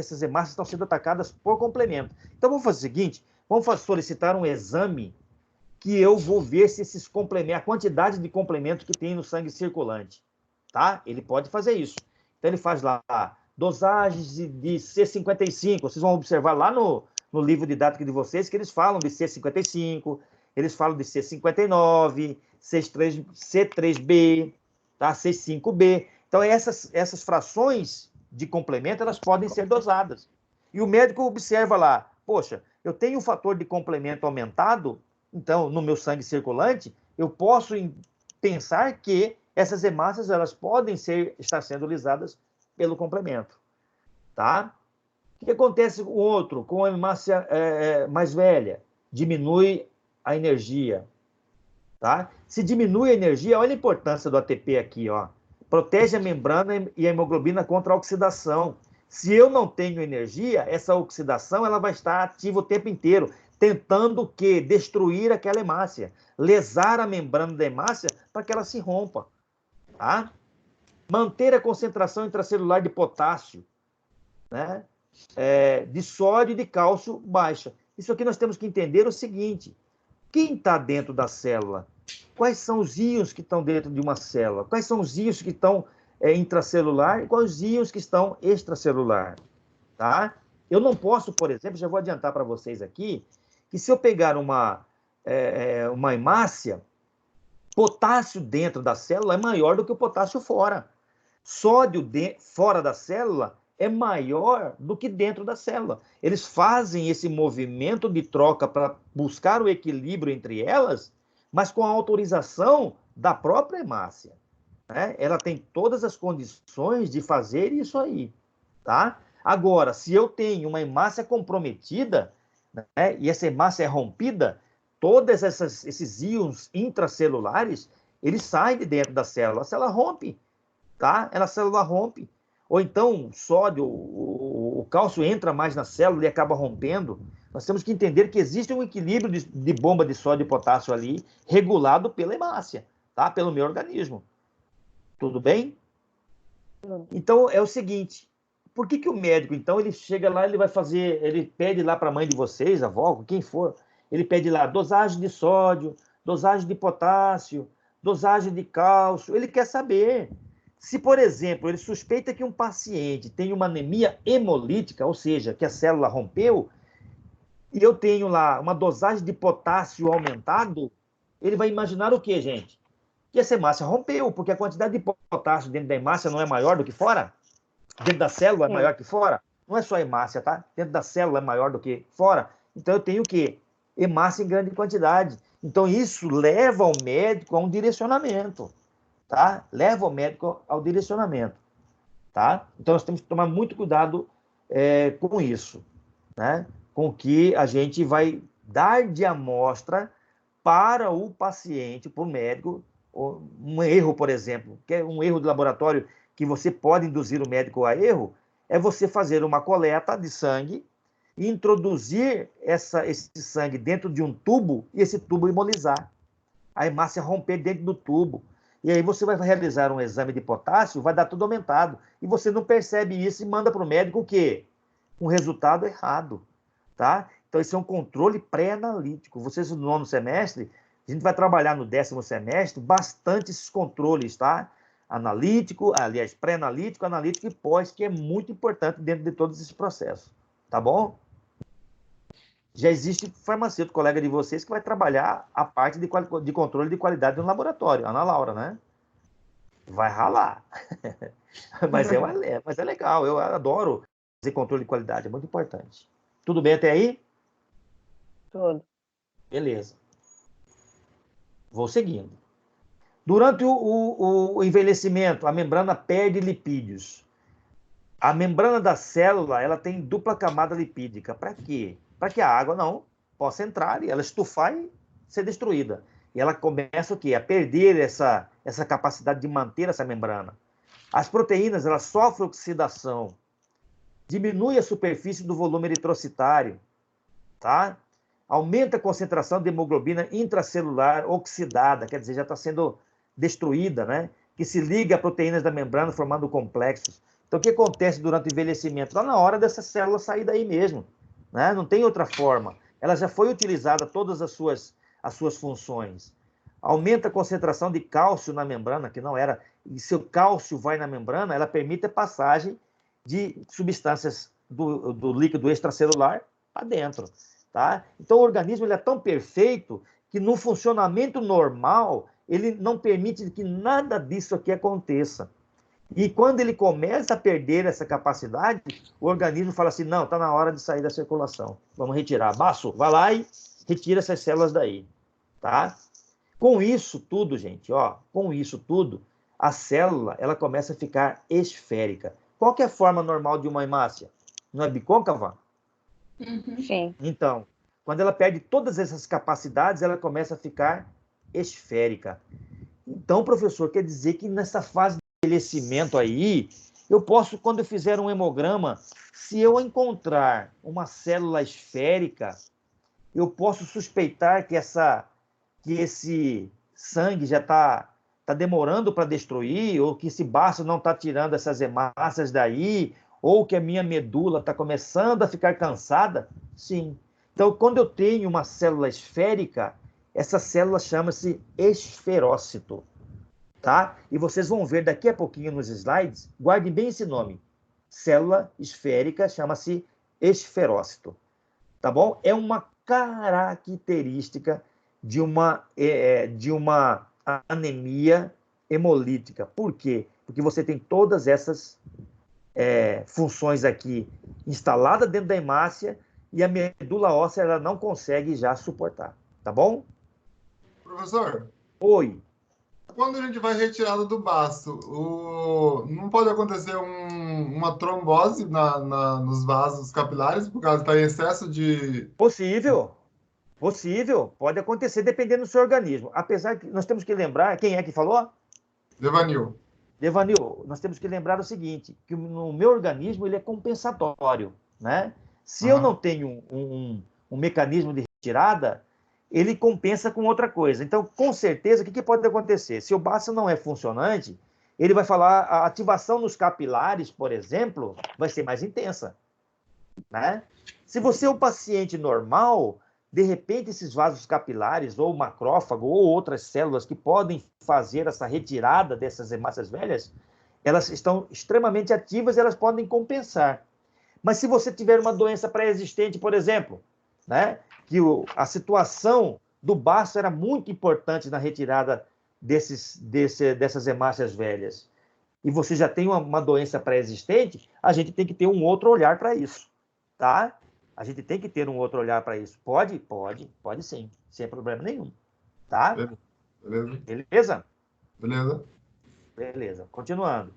essas hemácias estão sendo atacadas por complemento. Então, vamos fazer o seguinte, vamos solicitar um exame que eu vou ver se esses complementos, a quantidade de complemento que tem no sangue circulante. Tá? Ele pode fazer isso. Então, ele faz lá dosagens de C55. Vocês vão observar lá no livro didático de vocês que eles falam de C55, eles falam de C59, C3B, tá? C5B. Então, essas frações de complemento, elas podem ser dosadas. E o médico observa lá, poxa, eu tenho um fator de complemento aumentado, então, no meu sangue circulante, eu posso pensar que essas hemácias, elas podem estar sendo lisadas pelo complemento, tá? O que acontece com o outro, com a hemácia mais velha? Diminui a energia, tá? Se diminui a energia, olha a importância do ATP aqui, protege a membrana e a hemoglobina contra a oxidação. Se eu não tenho energia, essa oxidação ela vai estar ativa o tempo inteiro, tentando o quê? Destruir aquela hemácia, lesar a membrana da hemácia para que ela se rompa. Tá? Manter a concentração intracelular de potássio, né? De sódio e de cálcio baixa. Isso aqui nós temos que entender o seguinte, quem está dentro da célula? Quais são os íons que estão dentro de uma célula? Quais são os íons que estão intracelular e quais os íons que estão extracelular? Tá? Eu não posso, por exemplo, já vou adiantar para vocês aqui, que se eu pegar uma hemácia, potássio dentro da célula é maior do que o potássio fora. Sódio fora da célula é maior do que dentro da célula. Eles fazem esse movimento de troca para buscar o equilíbrio entre elas, mas com a autorização da própria hemácia. Né? Ela tem todas as condições de fazer isso aí. Tá? Agora, se eu tenho uma hemácia comprometida, né, e essa hemácia é rompida, todos esses íons intracelulares, eles saem de dentro da célula. A célula rompe, tá? A célula rompe. Ou então, sódio, o cálcio entra mais na célula e acaba rompendo. Nós temos que entender que existe um equilíbrio de bomba de sódio e potássio ali, regulado pela hemácia, tá? Pelo meu organismo. Tudo bem? Então, é o seguinte, por que o médico, então, ele chega lá, ele pede lá para a mãe de vocês, a avó, quem for, ele pede lá dosagem de sódio, dosagem de potássio, dosagem de cálcio. Ele quer saber se, por exemplo, ele suspeita que um paciente tem uma anemia hemolítica, ou seja, que a célula rompeu, e eu tenho lá uma dosagem de potássio aumentado, ele vai imaginar o quê, gente? Que essa hemácia rompeu, porque a quantidade de potássio dentro da hemácia não é maior do que fora? Dentro da célula é maior que fora? Não é só a hemácia, tá? Dentro da célula é maior do que fora. Então, eu tenho o quê? Hemácia em grande quantidade. Então, isso leva o médico a um direcionamento, tá? Leva o médico ao direcionamento, tá? Então, nós temos que tomar muito cuidado com isso, né? Com que a gente vai dar de amostra para o paciente, para o médico, um erro, por exemplo, que é um erro de laboratório que você pode induzir o médico a erro, é você fazer uma coleta de sangue e introduzir esse sangue dentro de um tubo e esse tubo imobilizar. A hemácia romper dentro do tubo. E aí você vai realizar um exame de potássio, vai dar tudo aumentado. E você não percebe isso e manda para o médico o quê? com resultado errado, tá? Então, isso é um controle pré-analítico. Vocês, no 9º semestre, a gente vai trabalhar no 10º semestre bastante esses controles, tá? Analítico, aliás, pré-analítico, analítico e pós, que é muito importante dentro de todos esses processos, tá bom? Já existe farmacêutico, colega de vocês, que vai trabalhar a parte de controle de qualidade no laboratório, a Ana Laura, né? Vai ralar. mas é legal, eu adoro fazer controle de qualidade, é muito importante. Tudo bem até aí? Tudo. Beleza. Vou seguindo. Durante o envelhecimento, a membrana perde lipídios. A membrana da célula, ela tem dupla camada lipídica. Para quê? Para que a água não possa entrar e ela estufar e ser destruída. E ela começa o quê? A perder essa capacidade de manter essa membrana. As proteínas, elas sofrem oxidação. Diminui a superfície do volume eritrocitário, tá? Aumenta a concentração de hemoglobina intracelular oxidada, quer dizer, já está sendo destruída, né? Que se liga a proteínas da membrana formando complexos. Então, o que acontece durante o envelhecimento? Está na hora dessa célula sair daí mesmo, né? Não tem outra forma. Ela já foi utilizada todas as suas funções. Aumenta a concentração de cálcio na membrana, que não era... E se o cálcio vai na membrana, ela permite a passagem de substâncias do líquido extracelular para dentro, tá? Então, o organismo ele é tão perfeito que no funcionamento normal, ele não permite que nada disso aqui aconteça. E quando ele começa a perder essa capacidade, o organismo fala assim, não, está na hora de sair da circulação. Vamos retirar. Baço, vai lá e retira essas células daí, tá? Com isso tudo, gente, ó, com isso tudo, a célula, ela começa a ficar esférica. Qual que é a forma normal de uma hemácia? Não é bicôncava? Sim. Então, quando ela perde todas essas capacidades, ela começa a ficar esférica. Então, professor, quer dizer que nessa fase de envelhecimento aí, eu posso, quando eu fizer um hemograma, se eu encontrar uma célula esférica, eu posso suspeitar que esse sangue já está demorando para destruir, ou que esse baço não está tirando essas hemácias daí, ou que a minha medula está começando a ficar cansada? Sim. Então, quando eu tenho uma célula esférica, essa célula chama-se esferócito, tá? E vocês vão ver daqui a pouquinho nos slides, guardem bem esse nome. Célula esférica chama-se esferócito, tá bom? É uma característica de uma anemia hemolítica. Por quê? Porque você tem todas essas funções aqui instaladas dentro da hemácia e a medula óssea ela não consegue já suportar. Tá bom? Professor? Oi. Quando a gente vai retirada do baço, não pode acontecer uma trombose nos vasos capilares por causa do excesso de... Possível. Pode acontecer dependendo do seu organismo. Apesar que nós temos que lembrar, quem é que falou? Devanil. Devanil, nós temos que lembrar o seguinte, que no meu organismo ele é compensatório, né? Se eu não tenho um mecanismo de retirada, ele compensa com outra coisa. Então, com certeza, o que pode acontecer? Se o baço não é funcionante, ele vai falar, a ativação nos capilares, por exemplo, vai ser mais intensa, né? Se você é um paciente normal, de repente esses vasos capilares, ou macrófago, ou outras células que podem fazer essa retirada dessas hemácias velhas, elas estão extremamente ativas e elas podem compensar. Mas se você tiver uma doença pré-existente, por exemplo, né, que a situação do baço era muito importante na retirada dessas hemácias velhas, e você já tem uma doença pré-existente, a gente tem que ter um outro olhar para isso, tá? A gente tem que ter um outro olhar para isso. Pode sim, sem problema nenhum, tá? Beleza? Beleza, continuando.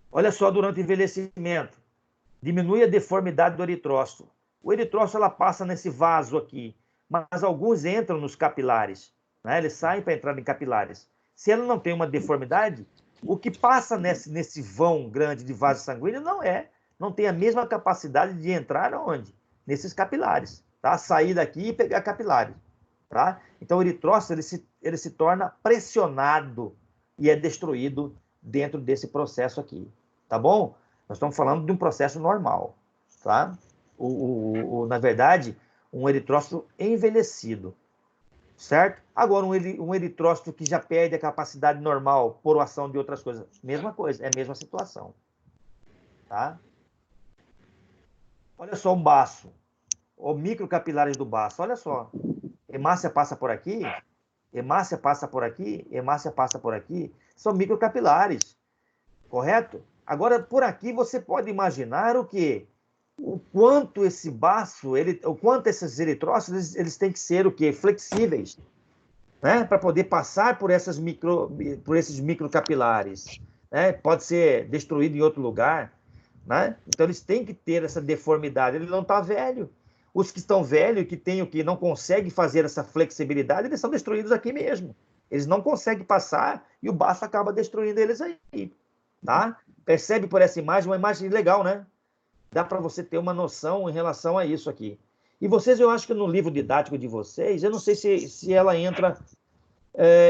Olha só, durante o envelhecimento, diminui a deformidade do eritrócito. O eritrócito ela passa nesse vaso aqui, mas alguns entram nos capilares, né? Eles saem para entrar em capilares. Se ela não tem uma deformidade, o que passa nesse vão grande de vaso sanguíneo não tem a mesma capacidade de entrar onde? Nesses capilares, tá? Sair daqui e pegar capilares, tá? Então o eritrócito ele se torna pressionado e é destruído dentro desse processo aqui, tá bom? Nós estamos falando de um processo normal, tá? Na verdade, um eritrócito envelhecido, certo? Agora, um eritrócito que já perde a capacidade normal por ação de outras coisas, mesma coisa, é a mesma situação, tá? Olha só um baço, o microcapilares do baço, olha só. Hemácia passa por aqui, hemácia passa por aqui, hemácia passa por aqui, são microcapilares, correto? Agora, por aqui você pode imaginar o quê? O quanto esse baço, o quanto esses eritrócitos, eles têm que ser o quê? Flexíveis, né? Para poder passar por esses microcapilares, né? Pode ser destruído em outro lugar, né? Então eles têm que ter essa deformidade. Ele não está velho. Os que estão velhos, que não conseguem fazer essa flexibilidade, eles são destruídos aqui mesmo. Eles não conseguem passar e o baço acaba destruindo eles aí, tá? Percebe por essa imagem, uma imagem legal, né? Dá para você ter uma noção em relação a isso aqui. E vocês, eu acho que no livro didático de vocês, eu não sei se ela entra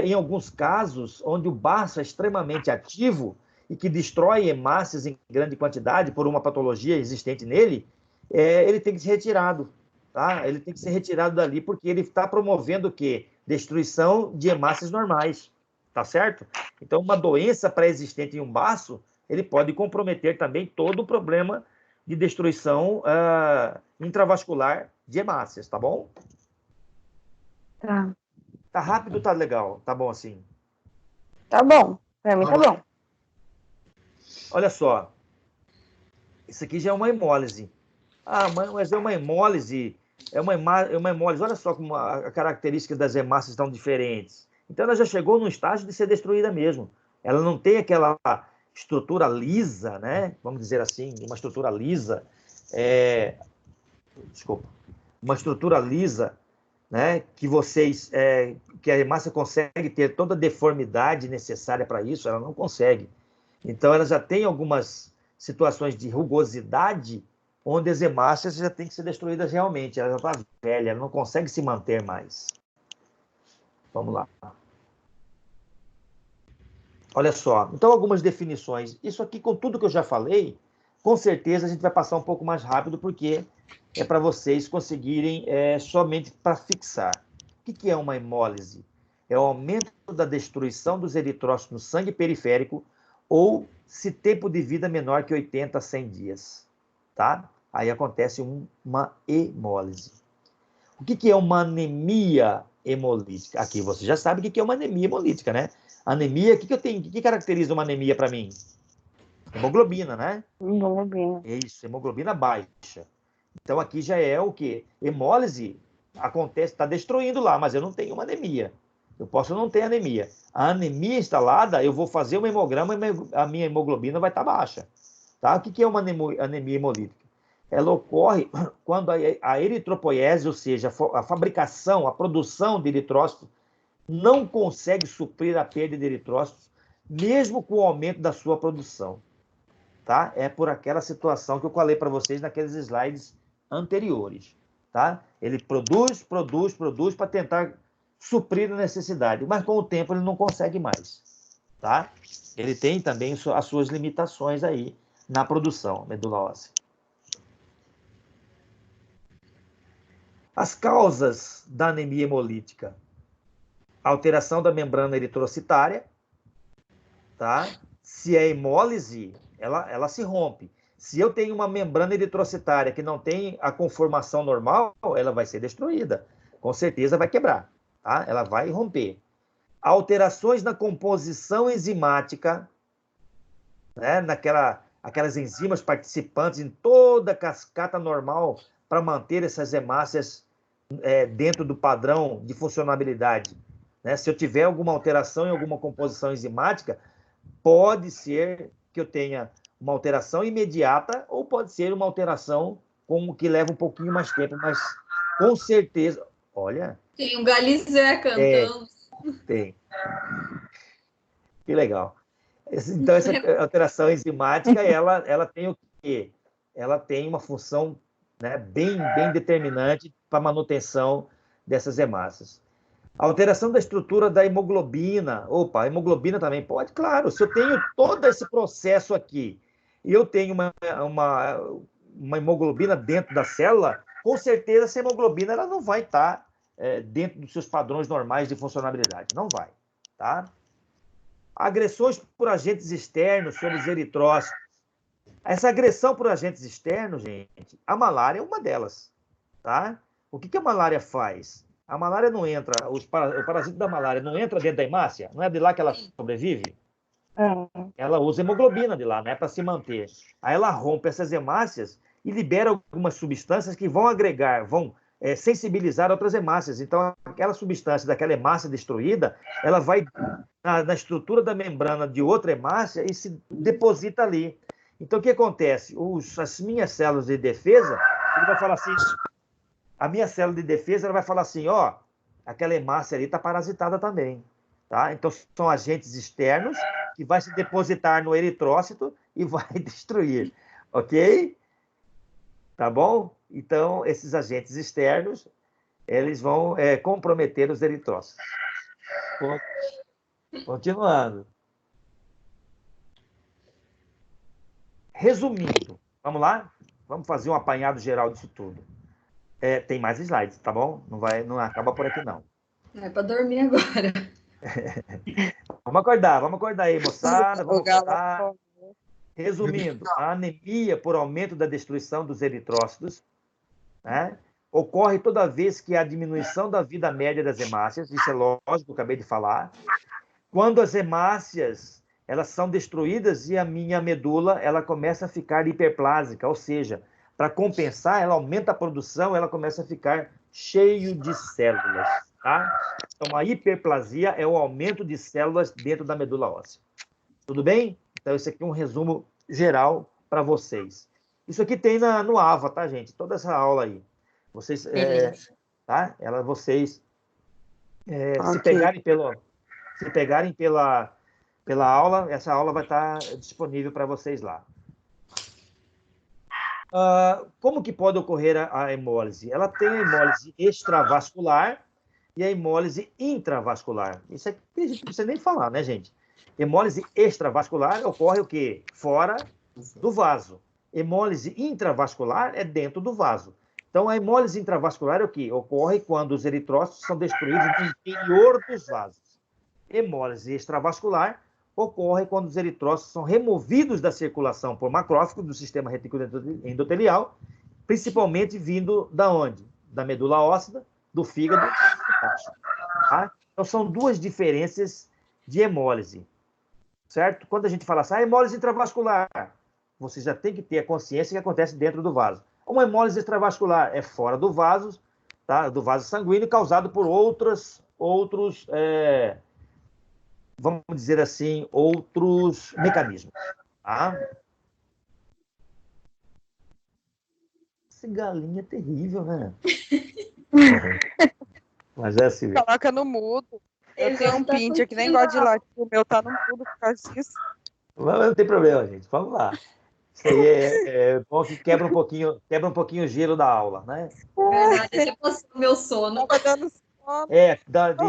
em alguns casos onde o baço é extremamente ativo e que destrói hemácias em grande quantidade por uma patologia existente nele, ele tem que ser retirado, tá? Ele tem que ser retirado dali porque ele está promovendo o quê? Destruição de hemácias normais, tá certo? Então, uma doença pré-existente em um baço, ele pode comprometer também todo o problema de destruição intravascular de hemácias, tá bom? Tá. Tá rápido, tá legal? Tá bom assim? Tá bom. Pra mim tá bom. Olha só. Isso aqui já é uma hemólise. Ah, mas é uma hemólise. É uma hemólise. Olha só como a característica das hemácias estão diferentes. Então, ela já chegou num estágio de ser destruída mesmo. Ela não tem aquela estrutura lisa, né? Vamos dizer assim, uma estrutura lisa. Desculpa. Uma estrutura lisa, né? Que a hemácia consegue ter toda a deformidade necessária para isso, ela não consegue. Então, ela já tem algumas situações de rugosidade onde as hemácias já têm que ser destruídas realmente. Ela já está velha, ela não consegue se manter mais. Vamos lá. Olha só. Então, algumas definições. Isso aqui, com tudo que eu já falei, com certeza a gente vai passar um pouco mais rápido, porque é para vocês conseguirem somente para fixar. O que é uma hemólise? É o aumento da destruição dos eritrócitos no sangue periférico ou se tempo de vida menor que 80 a 100 dias. Tá? Aí acontece uma hemólise. O que é uma anemia hemolítica? Aqui você já sabe o que é uma anemia hemolítica, né? Anemia, o que caracteriza uma anemia para mim? Hemoglobina, né? Hemoglobina. Isso, hemoglobina baixa. Então aqui já é o quê? Hemólise acontece, está destruindo lá, mas eu não tenho uma anemia. Eu posso não ter anemia. A anemia instalada, eu vou fazer um hemograma e a minha hemoglobina vai estar baixa. Tá? O que é uma anemia hemolítica? Ela ocorre quando a eritropoiese, ou seja, a fabricação, a produção de eritrócitos, não consegue suprir a perda de eritrócitos, mesmo com o aumento da sua produção. Tá? É por aquela situação que eu falei para vocês naqueles slides anteriores. Tá? Ele produz para tentar suprir a necessidade, mas com o tempo ele não consegue mais. Tá? Ele tem também as suas limitações aí na produção medula óssea. As causas da anemia hemolítica: alteração da membrana eritrocitária, tá? Se é hemólise, ela se rompe. Se eu tenho uma membrana eritrocitária que não tem a conformação normal, ela vai ser destruída. Com certeza vai quebrar, tá? Ela vai romper. Alterações na composição enzimática, né? Aquelas enzimas participantes em toda a cascata normal para manter essas hemácias dentro do padrão de funcionabilidade. Né? Se eu tiver alguma alteração em alguma composição enzimática, pode ser que eu tenha uma alteração imediata ou pode ser uma alteração que leva um pouquinho mais tempo, mas com certeza... Olha... Tem um Galizé cantando. Tem. Que legal. Então, essa alteração enzimática, ela tem o quê? Ela tem uma função, né, bem determinante para a manutenção dessas hemácias. A alteração da estrutura da hemoglobina. Opa, a hemoglobina também pode? Claro, se eu tenho todo esse processo aqui, e eu tenho uma hemoglobina dentro da célula, com certeza essa hemoglobina ela não vai estar dentro dos seus padrões normais de funcionalidade. Não vai, tá? Agressões por agentes externos sobre os eritrócitos. Essa agressão por agentes externos, gente, a malária é uma delas, tá? O que a malária faz? A malária não entra, o parasita da malária não entra dentro da hemácia? Não é de lá que ela sobrevive? Ela usa hemoglobina de lá, né, para se manter. Aí ela rompe essas hemácias e libera algumas substâncias que vão agregar, vão sensibilizar outras hemácias. Então, aquela substância daquela hemácia destruída, ela vai na estrutura da membrana de outra hemácia e se deposita ali. Então, o que acontece? As minhas células de defesa, ele vai falar assim, a minha célula de defesa ela vai falar assim, ó, aquela hemácia ali está parasitada também. Tá? Então, são agentes externos que vai se depositar no eritrócito e vai destruir. Ok? Tá bom? Então, esses agentes externos, eles vão comprometer os eritrócitos. Continuando. Resumindo, vamos lá? Vamos fazer um apanhado geral disso tudo. Tem mais slides, tá bom? Não acaba por aqui, não. É para dormir agora. Vamos acordar aí, moçada. Vamos acordar. Resumindo, a anemia por aumento da destruição dos eritrócitos, né, ocorre toda vez que há diminuição da vida média das hemácias, isso é lógico, eu acabei de falar. Quando as hemácias elas são destruídas e a minha medula ela começa a ficar hiperplásica, ou seja, para compensar, ela aumenta a produção, ela começa a ficar cheio de células. Tá? Então, a hiperplasia é o aumento de células dentro da medula óssea. Tudo bem? Então, isso aqui é um resumo geral para vocês. Isso aqui tem no AVA, tá, gente? Toda essa aula aí. Vocês, tá? Vocês se pegarem pela aula, essa aula vai estar disponível para vocês lá. Como que pode ocorrer a hemólise? Ela tem a hemólise extravascular e a hemólise intravascular. Isso aqui a gente não precisa nem falar, né, gente? Hemólise extravascular ocorre o quê? Fora do vaso. Hemólise intravascular é dentro do vaso. Então, a hemólise intravascular é o quê? Ocorre quando os eritrócitos são destruídos no interior dos vasos. Hemólise extravascular ocorre quando os eritrócitos são removidos da circulação por macrófagos do sistema retículo endotelial, principalmente vindo da onde? Da medula óssea, do fígado. Tá? Então, são duas diferenças de hemólise, certo? Quando a gente fala assim, hemólise intravascular, você já tem que ter a consciência que acontece dentro do vaso. Uma hemólise extravascular é fora do vaso, tá? Do vaso sanguíneo, causado por outros, vamos dizer assim, outros mecanismos. Tá? Essa galinha é terrível, né? Mas é assim. Coloca no mudo. Eu tenho um pincher que nem gosta de latir, o meu tá no mudo por causa disso. Não tem problema, gente. Vamos lá. Isso aí é bom que quebra um pouquinho o gelo da aula, né? Verdade, até passou o meu sono. Tava dando sono.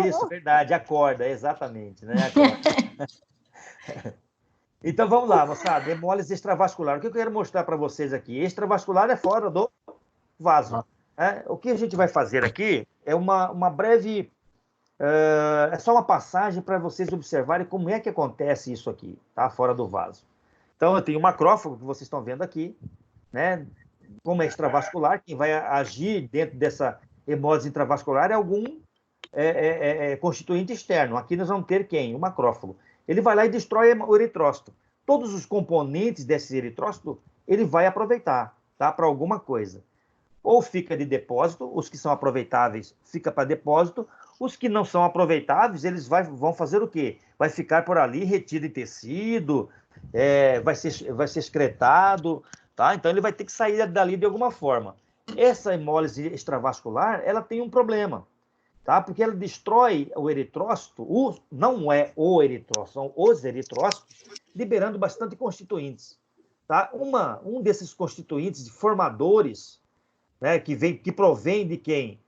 Isso, verdade, acorda, exatamente, né? Acorda. Então, vamos lá, moçada. Hemólise extravascular. O que eu quero mostrar para vocês aqui? Extravascular é fora do vaso. Né? O que a gente vai fazer aqui é uma breve... é só uma passagem para vocês observarem como é que acontece isso aqui, tá? Fora do vaso. Então, eu tenho um macrófago, que vocês estão vendo aqui, né? Como é extravascular, quem vai agir dentro dessa hemólise intravascular é algum constituinte externo. Aqui nós vamos ter quem? O macrófago. Ele vai lá e destrói o eritrócito. Todos os componentes desse eritrócito, ele vai aproveitar, tá? Para alguma coisa. Ou fica de depósito, os que são aproveitáveis fica para depósito, os que não são aproveitáveis, eles vão fazer o quê? Vai ficar por ali retido em tecido, vai ser excretado, tá? Então ele vai ter que sair dali de alguma forma. Essa hemólise extravascular, ela tem um problema, tá? Porque ela destrói o eritrócito, não é o eritrócito, são os eritrócitos, liberando bastante constituintes, tá? Um desses constituintes formadores, né, que provém de quem?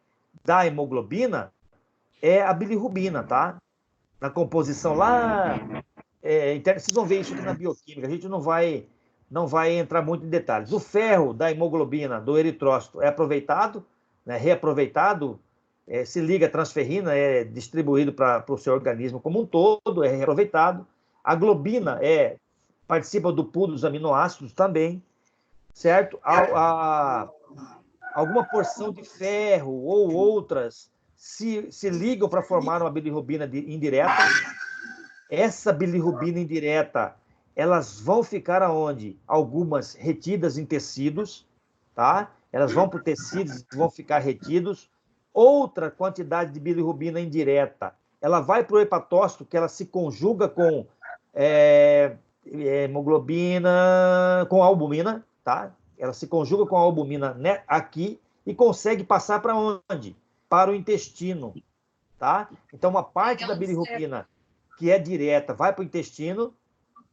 Da hemoglobina, é a bilirrubina, tá? Na composição lá... vocês vão ver isso aqui na bioquímica. A gente não vai não vai entrar muito em detalhes. O ferro da hemoglobina, do eritrócito, é aproveitado, né, reaproveitado, se liga à transferrina, é distribuído para o seu organismo como um todo, é reaproveitado. A globina participa do pool dos aminoácidos também, certo? Alguma porção de ferro ou outras se ligam para formar uma bilirrubina indireta. Essa bilirrubina indireta, elas vão ficar aonde? Algumas retidas em tecidos, tá? Elas vão para o tecido e vão ficar retidos. Outra quantidade de bilirrubina indireta, ela vai para o hepatócito, que ela se conjuga com hemoglobina, com albumina, tá? Ela se conjuga com a albumina, né, aqui e consegue passar para onde? Para o intestino, tá? Então, uma parte da bilirrubina que é direta vai para o intestino,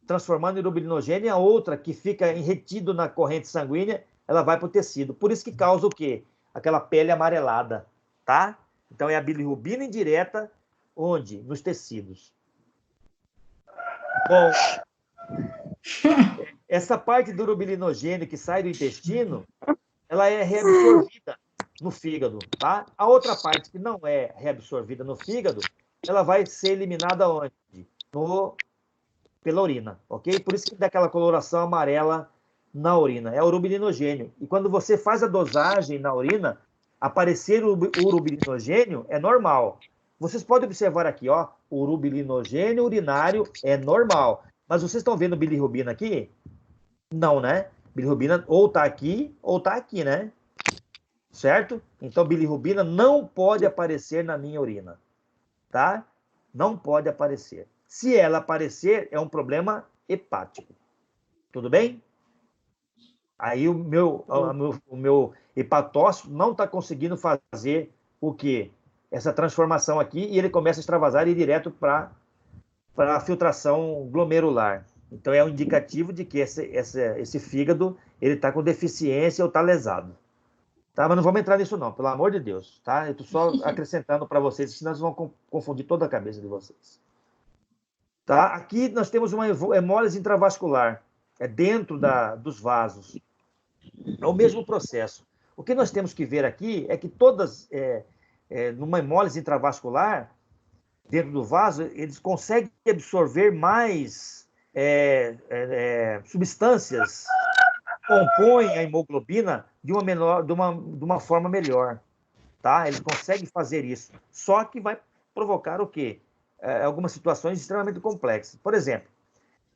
transformando em urobilinogênio, e a outra que fica retido na corrente sanguínea, ela vai para o tecido. Por isso que causa o quê? Aquela pele amarelada, tá? Então, é a bilirrubina indireta, onde? Nos tecidos. Bom, essa parte do urobilinogênio que sai do intestino, ela é reabsorvida no fígado, tá? A outra parte que não é reabsorvida no fígado, ela vai ser eliminada onde? Pela urina, ok? Por isso que dá aquela coloração amarela na urina. É urobilinogênio. E quando você faz a dosagem na urina, aparecer o urobilinogênio é normal. Vocês podem observar aqui, ó, o urobilinogênio urinário é normal. Mas vocês estão vendo bilirrubina aqui? Não, né? Bilirrubina ou está aqui, né? Certo? Então, bilirrubina não pode aparecer na minha urina, tá? Não pode aparecer. Se ela aparecer, é um problema hepático. Tudo bem? Aí o meu hepatócito não está conseguindo fazer o quê? Essa transformação aqui, e ele começa a extravasar e ir direto para a filtração glomerular. Então, é um indicativo de que esse fígado está com deficiência ou está lesado. Tá? Mas não vamos entrar nisso não, pelo amor de Deus. Tá? Eu estou só acrescentando para vocês, senão nós vamos confundir toda a cabeça de vocês. Tá? Aqui nós temos uma hemólise intravascular, dentro dos vasos. É o mesmo processo. O que nós temos que ver aqui é que todas, numa hemólise intravascular, dentro do vaso, eles conseguem absorver mais substâncias, compõem a hemoglobina de uma forma melhor. Tá? Eles conseguem fazer isso. Só que vai provocar o quê? Algumas situações extremamente complexas. Por exemplo,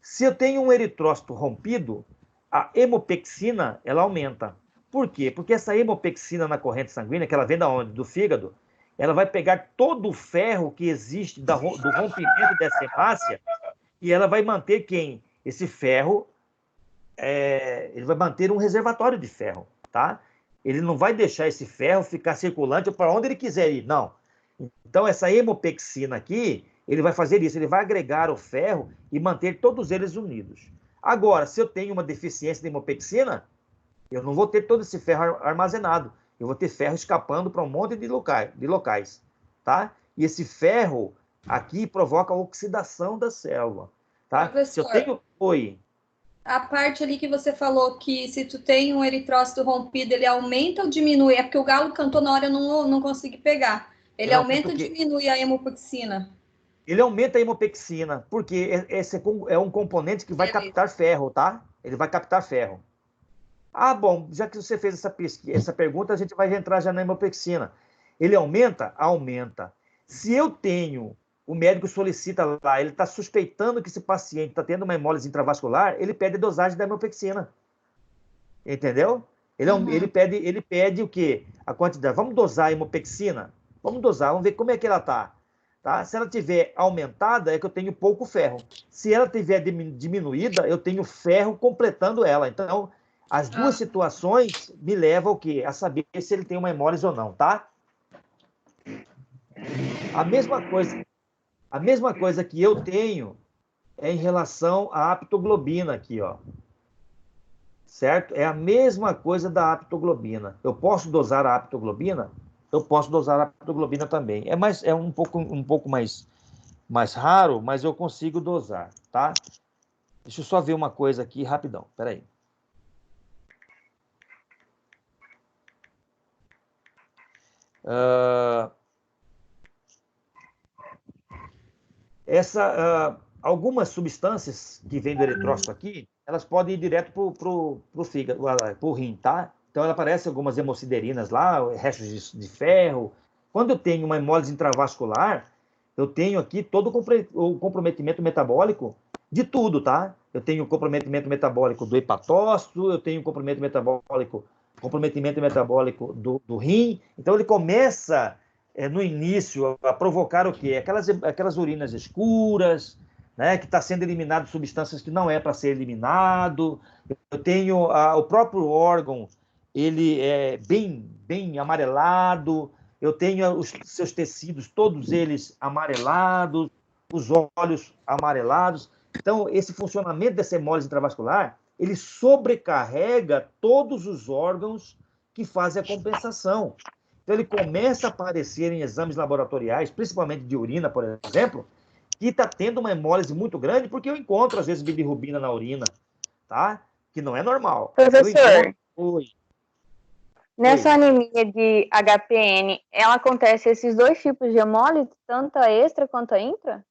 se eu tenho um eritrócito rompido, a hemopexina, ela aumenta. Por quê? Porque essa hemopexina na corrente sanguínea, que ela vem da onde? Do fígado, ela vai pegar todo o ferro que existe do rompimento dessa hemácia e ela vai manter quem? Esse ferro, ele vai manter um reservatório de ferro, tá? Ele não vai deixar esse ferro ficar circulante para onde ele quiser ir, não. Então, essa hemopexina aqui, ele vai fazer isso, ele vai agregar o ferro e manter todos eles unidos. Agora, se eu tenho uma deficiência de hemopexina, eu não vou ter todo esse ferro armazenado. Eu vou ter ferro escapando para um monte de locais, tá? E esse ferro aqui provoca a oxidação da célula, tá? Professor, se eu tenho... Oi. A parte ali que você falou que se tu tem um eritrócito rompido, ele aumenta ou diminui? É porque o galo cantou na hora, eu não consegui pegar. Ele aumenta ou diminui a hemopexina? Ele aumenta a hemopexina, porque esse é um componente que vai captar ferro, tá? Ele vai captar ferro. Ah, bom, já que você fez essa pergunta, a gente vai entrar já na hemopexina. Ele aumenta? Aumenta. Se eu tenho, o médico solicita lá, ele está suspeitando que esse paciente está tendo uma hemólise intravascular, ele pede a dosagem da hemopexina. Entendeu? Ele pede o quê? A quantidade. Vamos dosar a hemopexina? Vamos dosar, vamos ver como é que ela está. Tá? Se ela tiver aumentada, é que eu tenho pouco ferro. Se ela tiver diminuída, eu tenho ferro completando ela. Então, as duas situações me levam ao quê? A saber se ele tem uma hemólise ou não, tá? A mesma coisa que eu tenho é em relação à aptoglobina aqui, ó. Certo? É a mesma coisa da aptoglobina. Eu posso dosar a aptoglobina? Eu posso dosar a aptoglobina também. É um pouco mais raro, mas eu consigo dosar, tá? Deixa eu só ver uma coisa aqui rapidão. Espera aí. Algumas substâncias que vêm do eritrócito aqui, elas podem ir direto para o fígado, para o rim, tá? Então, ela aparece algumas hemociderinas lá, restos de ferro. Quando eu tenho uma hemólise intravascular, eu tenho aqui todo o comprometimento metabólico de tudo, tá? Eu tenho o comprometimento metabólico do hepatócito, eu tenho o comprometimento metabólico do rim. Então, ele começa, no início, a provocar o quê? Aquelas urinas escuras, né, que está sendo eliminado substâncias que não é para ser eliminado. Eu tenho o próprio órgão, ele é bem amarelado. Eu tenho os seus tecidos, todos eles amarelados, os olhos amarelados. Então, esse funcionamento dessa hemólise intravascular, ele sobrecarrega todos os órgãos que fazem a compensação. Então, ele começa a aparecer em exames laboratoriais, principalmente de urina, por exemplo, que está tendo uma hemólise muito grande, porque eu encontro, às vezes, bilirrubina na urina, tá? Que não é normal. Professor, Oi. Nessa anemia de HPN, ela acontece esses dois tipos de hemólise, tanto a extra quanto a intra?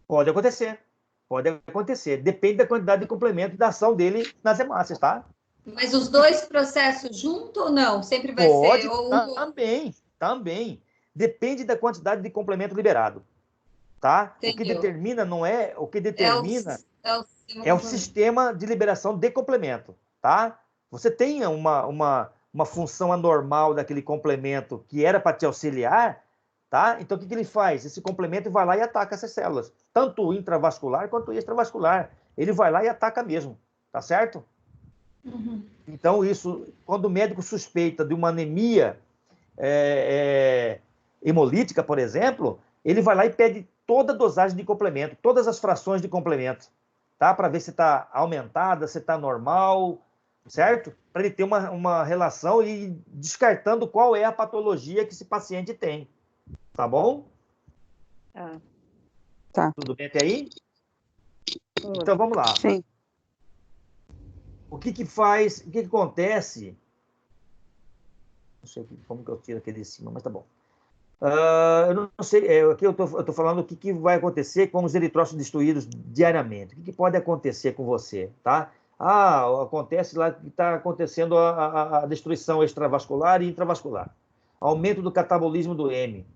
Pode acontecer. Pode acontecer. Depende da quantidade de complemento e da ação dele nas hemácias, tá? Mas os dois processos juntos ou não? Sempre vai Pode, ser? Também. Depende da quantidade de complemento liberado, tá? Entendeu. O que determina não é... O que determina é o sistema de liberação de complemento, tá? Você tem uma função anormal daquele complemento que era para te auxiliar, tá? Então, o que ele faz? Esse complemento vai lá e ataca essas células, tanto o intravascular quanto o extravascular. Ele vai lá e ataca mesmo, tá certo? Uhum. Então, isso, quando o médico suspeita de uma anemia hemolítica, por exemplo, ele vai lá e pede toda a dosagem de complemento, todas as frações de complemento, tá? Para ver se está aumentada, se está normal, certo? Para ele ter uma relação e descartando qual é a patologia que esse paciente tem. Tá bom? Tá. Tudo bem até aí? Então, vamos lá. Sim. O que faz, o que acontece? Não sei como que eu tiro aqui de cima, mas tá bom. Eu não sei, aqui eu tô falando o que vai acontecer com os eritrócitos destruídos diariamente. O que pode acontecer com você, tá? Acontece lá que está acontecendo a destruição extravascular e intravascular. Aumento do catabolismo do M.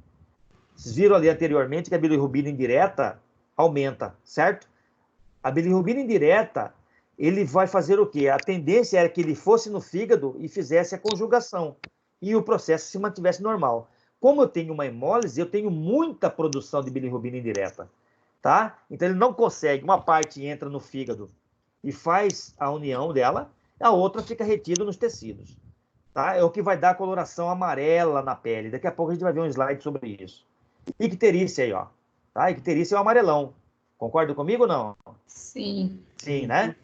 Vocês viram ali anteriormente que a bilirrubina indireta aumenta, certo? A bilirrubina indireta, ele vai fazer o quê? A tendência era que ele fosse no fígado e fizesse a conjugação e o processo se mantivesse normal. Como eu tenho uma hemólise, eu tenho muita produção de bilirrubina indireta, tá? Então ele não consegue, uma parte entra no fígado e faz a união dela, a outra fica retida nos tecidos, tá? É o que vai dar a coloração amarela na pele. Daqui a pouco a gente vai ver um slide sobre isso. Icterícia aí, ó. Tá? Icterícia é o amarelão. Concorda comigo ou não? Sim. Sim, né?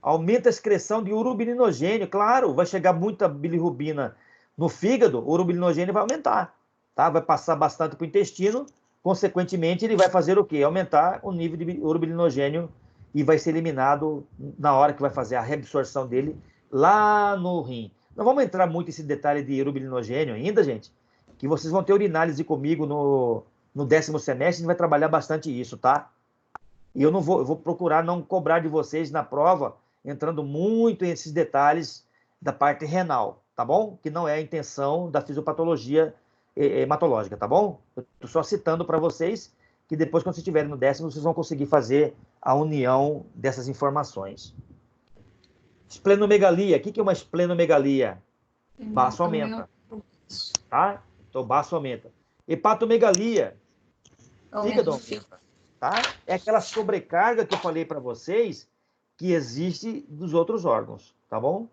Aumenta a excreção de urobilinogênio. Claro, vai chegar muita bilirrubina no fígado, o urobilinogênio vai aumentar, tá? Vai passar bastante para o intestino, consequentemente, ele vai fazer o quê? Aumentar o nível de urobilinogênio e vai ser eliminado na hora que vai fazer a reabsorção dele lá no rim. Não vamos entrar muito nesse detalhe de urobilinogênio ainda, gente, que vocês vão ter urinálise comigo no 10º semestre, a gente vai trabalhar bastante isso, tá? E eu vou procurar não cobrar de vocês na prova, entrando muito nesses detalhes da parte renal, tá bom? Que não é a intenção da fisiopatologia hematológica, tá bom? Eu estou só citando para vocês que depois, quando vocês estiverem no 10º, vocês vão conseguir fazer a união dessas informações. Esplenomegalia. O que é uma esplenomegalia? Baço aumenta. Tá? Então, baço aumenta. Hepatomegalia. Fígado aumenta. Tá? É aquela sobrecarga que eu falei para vocês que existe dos outros órgãos. Tá bom?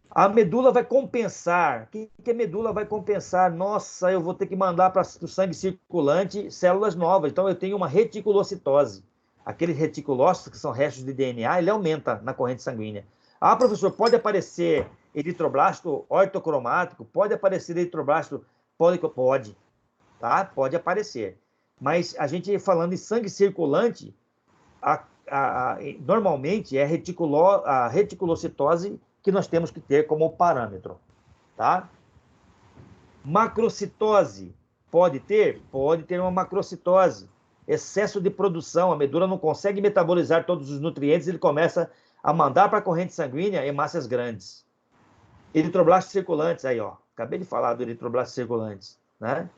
A medula vai compensar. O que a medula vai compensar? Nossa, eu vou ter que mandar para o sangue circulante células novas. Então, eu tenho uma reticulocitose. Aqueles reticulócitos, que são restos de DNA, ele aumenta na corrente sanguínea. Professor, pode aparecer eritroblasto ortocromático? Pode aparecer eritroblasto pólico? Pode. Tá? Pode aparecer. Mas a gente falando em sangue circulante, normalmente é a reticulocitose que nós temos que ter como parâmetro, tá? Macrocitose, pode ter? Pode ter uma macrocitose. Excesso de produção, a medula não consegue metabolizar todos os nutrientes, ele começa a mandar para a corrente sanguínea hemácias grandes. Eritroblastos circulantes, aí, ó. Acabei de falar do eritroblastos circulantes, né?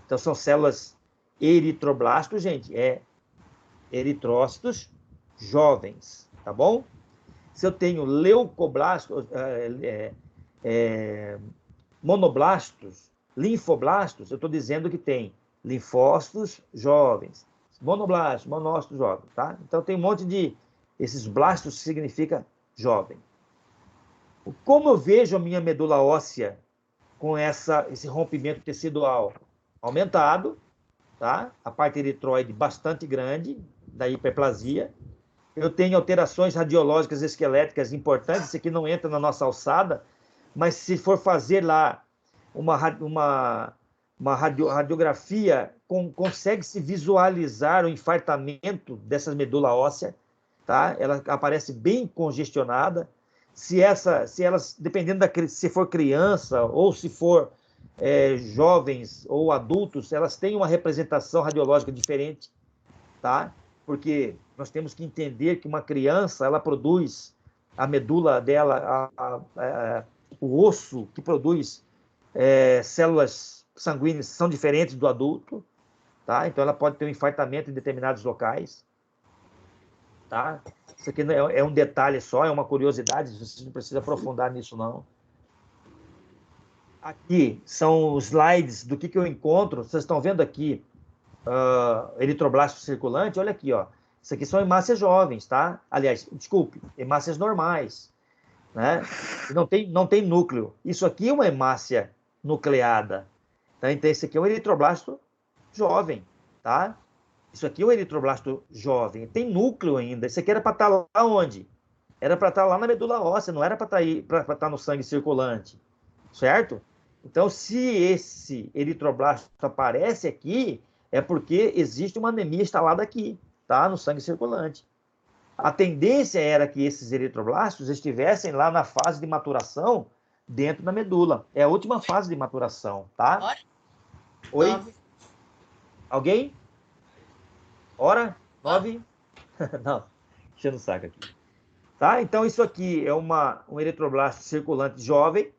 Então, são células eritroblastos, gente, eritrócitos jovens, tá bom? Se eu tenho leucoblastos, monoblastos, linfoblastos, eu estou dizendo que tem linfócitos jovens, monoblastos, monócitos jovens, tá? Então, tem um monte de... Esses blastos significa jovem. Como eu vejo a minha medula óssea com esse rompimento tecidual aumentado, tá? A parte eritroide bastante grande, da hiperplasia. Eu tenho alterações radiológicas esqueléticas importantes, isso aqui não entra na nossa alçada, mas se for fazer lá uma radiografia, consegue-se visualizar o infartamento dessa medula óssea, tá? Ela aparece bem congestionada. Se elas, dependendo se for criança ou se for jovens ou adultos, elas têm uma representação radiológica diferente, tá? Porque nós temos que entender que uma criança, ela produz a medula dela, o osso que produz células sanguíneas são diferentes do adulto, tá? Então ela pode ter um infartamento em determinados locais, tá? Isso aqui é um detalhe só, é uma curiosidade, você não precisa aprofundar nisso, não. Aqui são os slides do que eu encontro. Vocês estão vendo aqui eritroblasto circulante? Olha aqui, ó. Isso aqui são hemácias jovens, tá? Aliás, desculpe, hemácias normais, né? Não tem núcleo. Isso aqui é uma hemácia nucleada, tá? Então, esse aqui é um eritroblasto jovem, tá? Isso aqui é um eritroblasto jovem. Tem núcleo ainda. Isso aqui era para estar lá onde? Era para estar lá na medula óssea, não era para estar no sangue circulante, certo? Então, se esse eritroblasto aparece aqui, é porque existe uma anemia instalada aqui, tá? No sangue circulante. A tendência era que esses eritroblastos estivessem lá na fase de maturação dentro da medula. É a última fase de maturação, tá? Oi? 9. Alguém? Hora? 9? Não, enchendo o saco aqui. Tá? Então, isso aqui é um eritroblasto circulante jovem.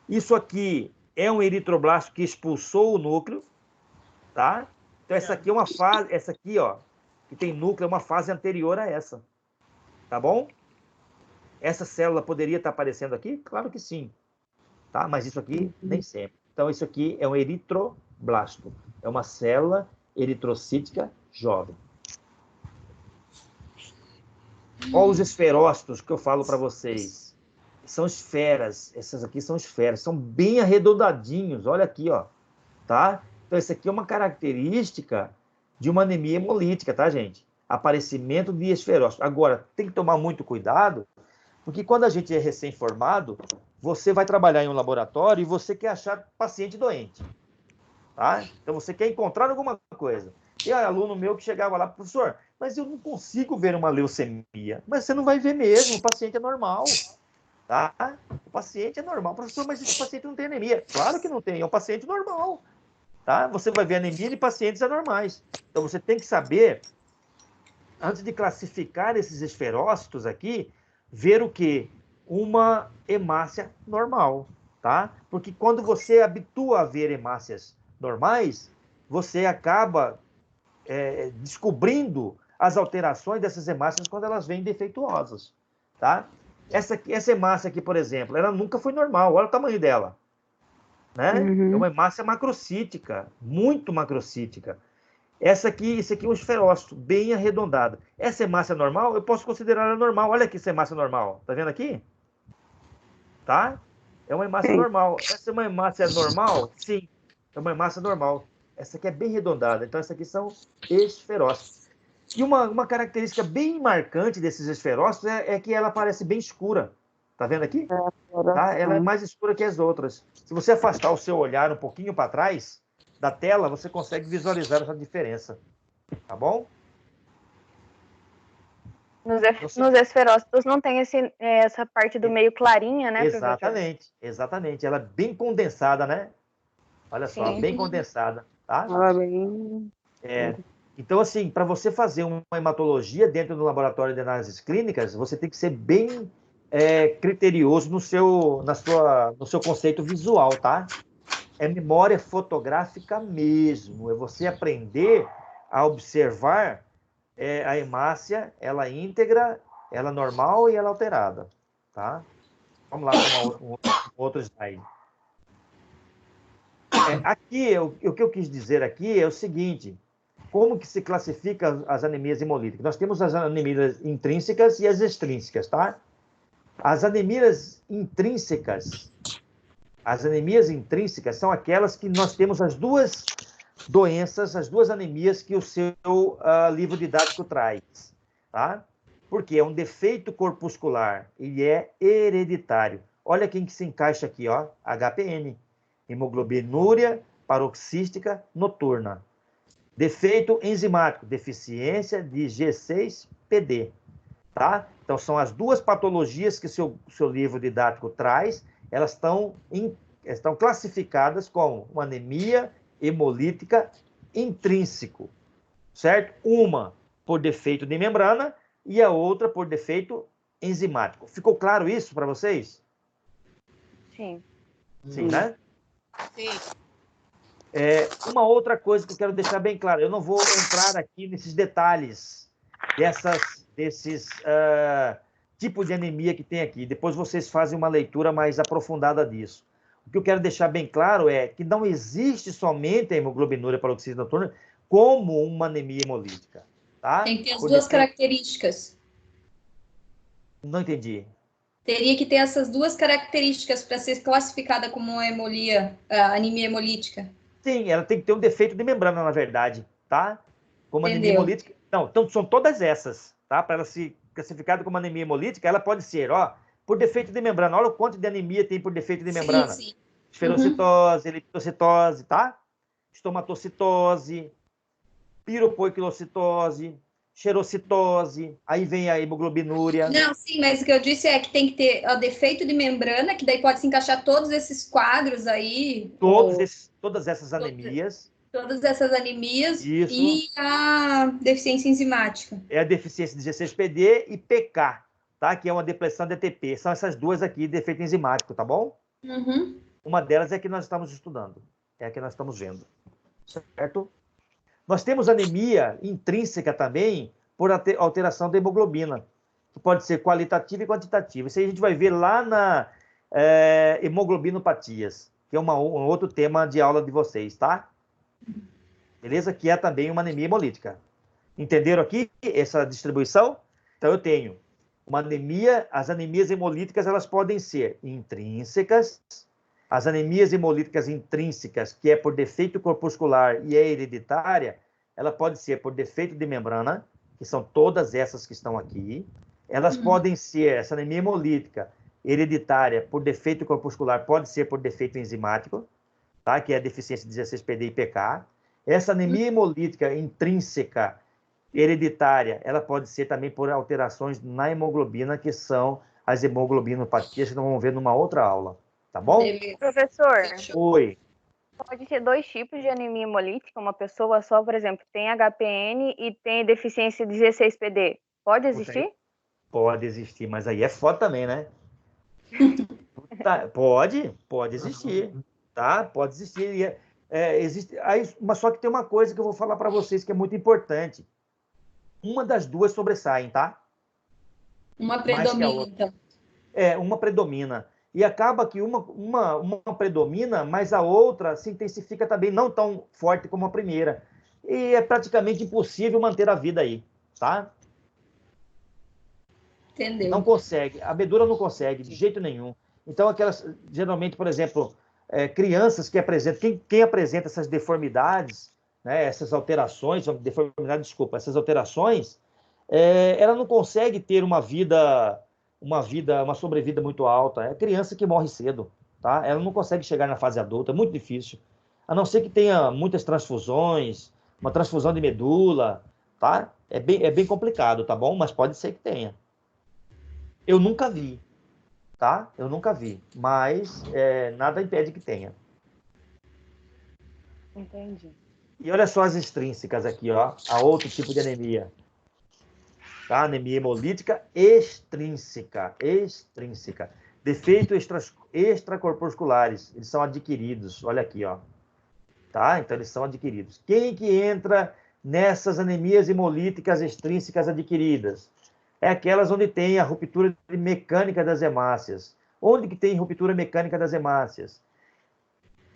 Isso aqui é um eritroblasto que expulsou o núcleo, tá? Então, essa aqui é uma fase, essa aqui, ó, que tem núcleo, é uma fase anterior a essa, tá bom? Essa célula poderia estar aparecendo aqui? Claro que sim, tá? Mas isso aqui, nem sempre. Então, isso aqui é um eritroblasto, é uma célula eritrocítica jovem. Olha os esferócitos que eu falo para vocês. São esferas, essas aqui são esferas, são bem arredondadinhos, olha aqui, ó, tá? Então, isso aqui é uma característica de uma anemia hemolítica, tá, gente? Aparecimento de esferócitos. Agora, tem que tomar muito cuidado, porque quando a gente é recém-formado, você vai trabalhar em um laboratório e você quer achar paciente doente, tá? Então, você quer encontrar alguma coisa. E aluno meu que chegava lá, professor, mas eu não consigo ver uma leucemia. Mas você não vai ver mesmo, o paciente é normal. Tá? O paciente é normal. Professor, mas esse paciente não tem anemia. Claro que não tem, é um paciente normal. Tá? Você vai ver anemia de pacientes anormais. Então, você tem que saber, antes de classificar esses esferócitos aqui, ver o quê? Uma hemácia normal. Tá? Porque quando você habitua a ver hemácias normais, você acaba descobrindo as alterações dessas hemácias quando elas vêm defeituosas. Tá? Essa hemácia aqui, por exemplo, ela nunca foi normal. Olha o tamanho dela. Né? É uma hemácia macrocítica, muito macrocítica. Esse aqui é um esferócito, bem arredondado. Essa hemácia normal, eu posso considerar ela normal. Olha aqui essa hemácia normal. Tá vendo aqui? Tá? É uma hemácia normal. Essa é uma hemácia normal? Sim, é uma hemácia normal. Essa aqui é bem arredondada. Então, essa aqui são esferócitos. E uma característica bem marcante desses esferócitos é que ela parece bem escura. Tá vendo aqui? Tá? Ela é mais escura que as outras. Se você afastar o seu olhar um pouquinho para trás da tela, você consegue visualizar essa diferença. Tá bom? Nos esferócitos não tem essa parte do meio clarinha, né, Exatamente, professor? Exatamente. Ela é bem condensada, né? Olha só, bem condensada, tá? Bem... Então, assim, para você fazer uma hematologia dentro do laboratório de análises clínicas, você tem que ser bem criterioso no seu conceito visual, tá? É memória fotográfica mesmo, é você aprender a observar a hemácia, ela íntegra, ela normal e ela alterada, tá? Vamos lá para um outro slide. Aqui, o que eu quis dizer aqui é o seguinte: como que se classifica as anemias hemolíticas? Nós temos as anemias intrínsecas e as extrínsecas, tá? As anemias intrínsecas são aquelas que nós temos as duas doenças, as duas anemias que o seu livro didático traz, tá? Porque é um defeito corpuscular e é hereditário. Olha quem que se encaixa aqui, ó, HPN, hemoglobinuria paroxística noturna. Defeito enzimático, deficiência de G6PD, tá? Então, são as duas patologias que o seu livro didático traz, elas estão classificadas como uma anemia hemolítica intrínseco, certo? Uma por defeito de membrana e a outra por defeito enzimático. Ficou claro isso para vocês? Sim. Sim, né? Sim. Uma outra coisa que eu quero deixar bem claro, eu não vou entrar aqui nesses detalhes desses tipos de anemia que tem aqui. Depois vocês fazem uma leitura mais aprofundada disso. O que eu quero deixar bem claro é que não existe somente a hemoglobinúria paroxística noturna como uma anemia hemolítica. Tá? Tem que ter as duas características. Não entendi. Teria que ter essas duas características para ser classificada como uma anemia hemolítica. Sim, ela tem que ter um defeito de membrana, na verdade, tá? Como anemia hemolítica. Não, então são todas essas, tá? Para ela ser classificada como anemia hemolítica, ela pode ser, ó, por defeito de membrana. Olha o quanto de anemia tem por defeito de membrana. Sim. Esferocitose, eritrocitose, tá? Estomatocitose, piropoiquilocitose, xerocitose, aí vem a hemoglobinúria. Não, sim, mas o que eu disse é que tem que ter o defeito de membrana, que daí pode se encaixar todos esses quadros aí. Todas essas anemias. Todas essas anemias. Isso. E a deficiência enzimática. É a deficiência de G6PD e PK, tá? Que é uma depressão de ATP. São essas duas aqui, defeito enzimático, tá bom? Uhum. Uma delas é a que nós estamos estudando, é a que nós estamos vendo, certo? Nós temos anemia intrínseca também por alteração da hemoglobina, que pode ser qualitativa e quantitativa. Isso aí a gente vai ver lá na hemoglobinopatias, que é um outro tema de aula de vocês, tá? Beleza? Que é também uma anemia hemolítica. Entenderam aqui essa distribuição? Então, eu tenho uma anemia, as anemias hemolíticas, elas podem ser intrínsecas, as anemias hemolíticas intrínsecas, que é por defeito corpuscular e é hereditária, ela pode ser por defeito de membrana, que são todas essas que estão aqui. Elas podem ser, essa anemia hemolítica hereditária por defeito corpuscular, pode ser por defeito enzimático, tá? Que é a deficiência de 16PD e PK. Essa anemia hemolítica intrínseca hereditária, ela pode ser também por alterações na hemoglobina, que são as hemoglobinopatias, que nós vamos ver numa outra aula. Tá bom? Professor, oi. Pode ter dois tipos de anemia hemolítica, uma pessoa só, por exemplo, tem HPN e tem deficiência de G6PD. Pode existir? Pode existir, mas aí é foda também, né? Pode existir, tá? Pode existir. Existe, mas só que tem uma coisa que eu vou falar para vocês que é muito importante. Uma das duas sobressaem, tá? Uma predomina, então. Uma predomina. E acaba que uma predomina, mas a outra se intensifica também, não tão forte como a primeira. E é praticamente impossível manter a vida aí, tá? Entendeu? Não consegue. A medula não consegue, de jeito nenhum. Então, aquelas, geralmente, por exemplo, crianças que apresentam, quem apresenta essas deformidades, né, essas alterações, essas alterações, ela não consegue ter uma sobrevida muito alta. É criança que morre cedo, tá? Ela não consegue chegar na fase adulta, é muito difícil. A não ser que tenha muitas transfusões, uma transfusão de medula, tá? É bem complicado, tá bom? Mas pode ser que tenha. Eu nunca vi, tá? Eu nunca vi, mas nada impede que tenha. Entendi. E olha só as extrínsecas aqui, ó, a outro tipo de anemia. Tá? Anemia hemolítica extrínseca. Defeitos extracorpusculares, eles são adquiridos. Olha aqui, ó. Tá? Então, eles são adquiridos. Quem que entra nessas anemias hemolíticas extrínsecas adquiridas? É aquelas onde tem a ruptura mecânica das hemácias. Onde que tem ruptura mecânica das hemácias?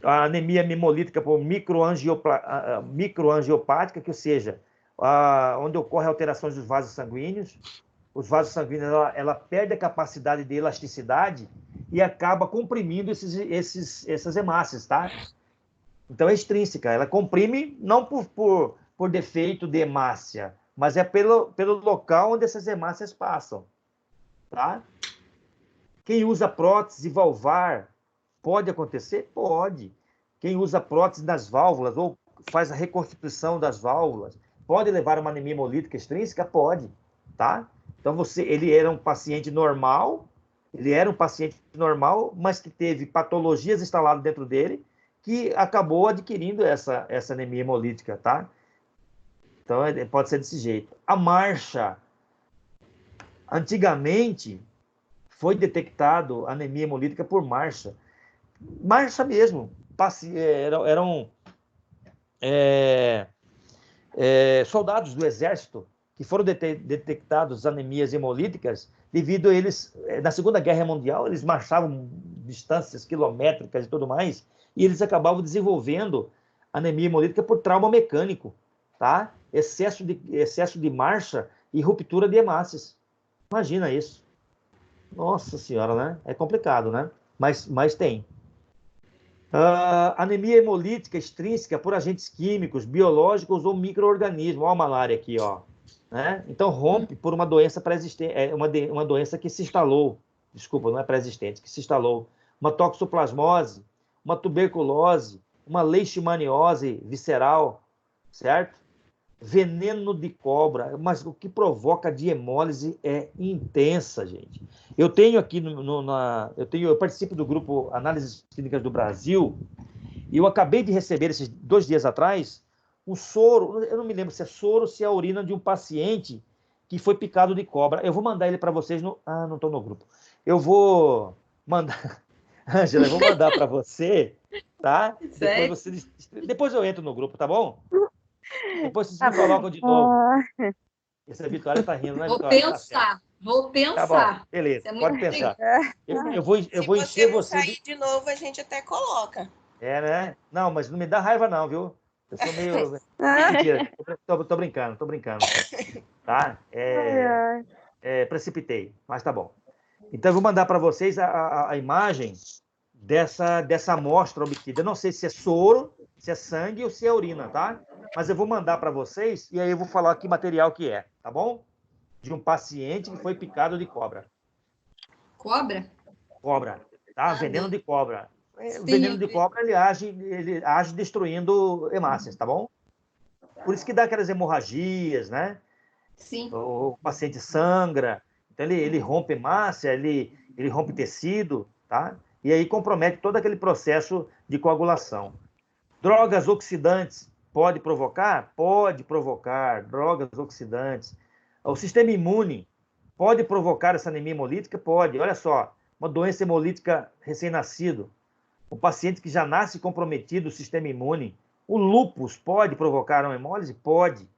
A anemia hemolítica por microangiopática, que ou seja, onde ocorre alterações dos vasos sanguíneos. Os vasos sanguíneos, ela perde a capacidade de elasticidade e acaba comprimindo essas hemácias, tá? Então, é extrínseca. Ela comprime não por defeito de hemácia, mas é pelo local onde essas hemácias passam, tá? Quem usa prótese valvar, pode acontecer? Pode. Quem usa prótese nas válvulas ou faz a reconstituição das válvulas, pode levar a uma anemia hemolítica extrínseca? Pode, tá? Então, ele era um paciente normal, mas que teve patologias instaladas dentro dele, que acabou adquirindo essa anemia hemolítica, tá? Então, pode ser desse jeito. A marcha, antigamente, foi detectado anemia hemolítica por marcha. Marcha mesmo. Eram soldados do exército que foram detectados anemias hemolíticas devido a eles, na Segunda Guerra Mundial, eles marchavam distâncias quilométricas e tudo mais, e eles acabavam desenvolvendo anemia hemolítica por trauma mecânico, tá? Excesso de marcha e ruptura de hemácias. Imagina isso. Nossa senhora, né? É complicado, né? Mas tem. Anemia hemolítica extrínseca por agentes químicos, biológicos ou micro-organismos. Olha a malária aqui, ó. Né? Então, rompe por uma doença pré-existente, uma doença que se instalou. Desculpa, não é pré-existente, que se instalou. Uma toxoplasmose, uma tuberculose, uma leishmaniose visceral, certo? Veneno de cobra, mas o que provoca diemólise é intensa, gente. Eu tenho aqui eu participo do grupo Análises Clínicas do Brasil, e eu acabei de receber, esses 2 dias atrás, um soro, eu não me lembro se é soro ou se é a urina de um paciente que foi picado de cobra. Eu vou mandar ele para vocês não estou no grupo. Eu vou mandar, Ângela, eu vou mandar para você, tá? Depois eu entro no grupo, tá bom? Depois vocês me colocam de novo. Essa Vitória tá rindo, né, Vitória? Vou pensar. Tá bom, beleza, pode pensar. Eu vou encher você. Se sair de novo, a gente até coloca. Né? Não, mas não me dá raiva não, viu? Eu sou meio... Mentira, tô brincando. Tá? Precipitei, mas tá bom. Então, eu vou mandar para vocês a imagem dessa amostra obtida. Eu não sei se é soro, se é sangue ou se é urina, tá? Mas eu vou mandar para vocês e aí eu vou falar que material que é, tá bom? De um paciente que foi picado de cobra. Cobra? Cobra, tá? Veneno de cobra. O veneno de cobra, ele age destruindo hemácias, tá bom? Por isso que dá aquelas hemorragias, né? Sim. O paciente sangra, então ele rompe hemácia, ele rompe tecido, tá? E aí compromete todo aquele processo de coagulação. Drogas oxidantes pode provocar? Pode provocar drogas oxidantes. O sistema imune pode provocar essa anemia hemolítica? Pode. Olha só, uma doença hemolítica recém-nascido, o paciente que já nasce comprometido o sistema imune. O lúpus pode provocar uma hemólise? Pode.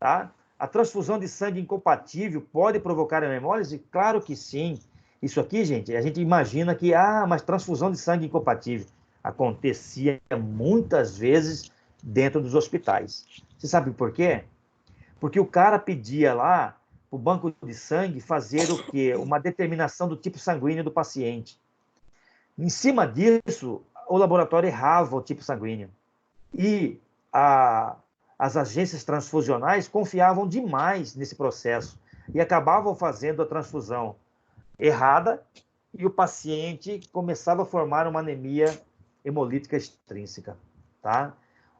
Tá? A transfusão de sangue incompatível pode provocar uma hemólise? Claro que sim. Isso aqui, gente, a gente imagina que, mas transfusão de sangue incompatível acontecia muitas vezes dentro dos hospitais. Você sabe por quê? Porque o cara pedia lá, o banco de sangue, fazer o quê? Uma determinação do tipo sanguíneo do paciente. Em cima disso, o laboratório errava o tipo sanguíneo. E as agências transfusionais confiavam demais nesse processo e acabavam fazendo a transfusão errada e o paciente começava a formar uma anemia hemolítica extrínseca, tá?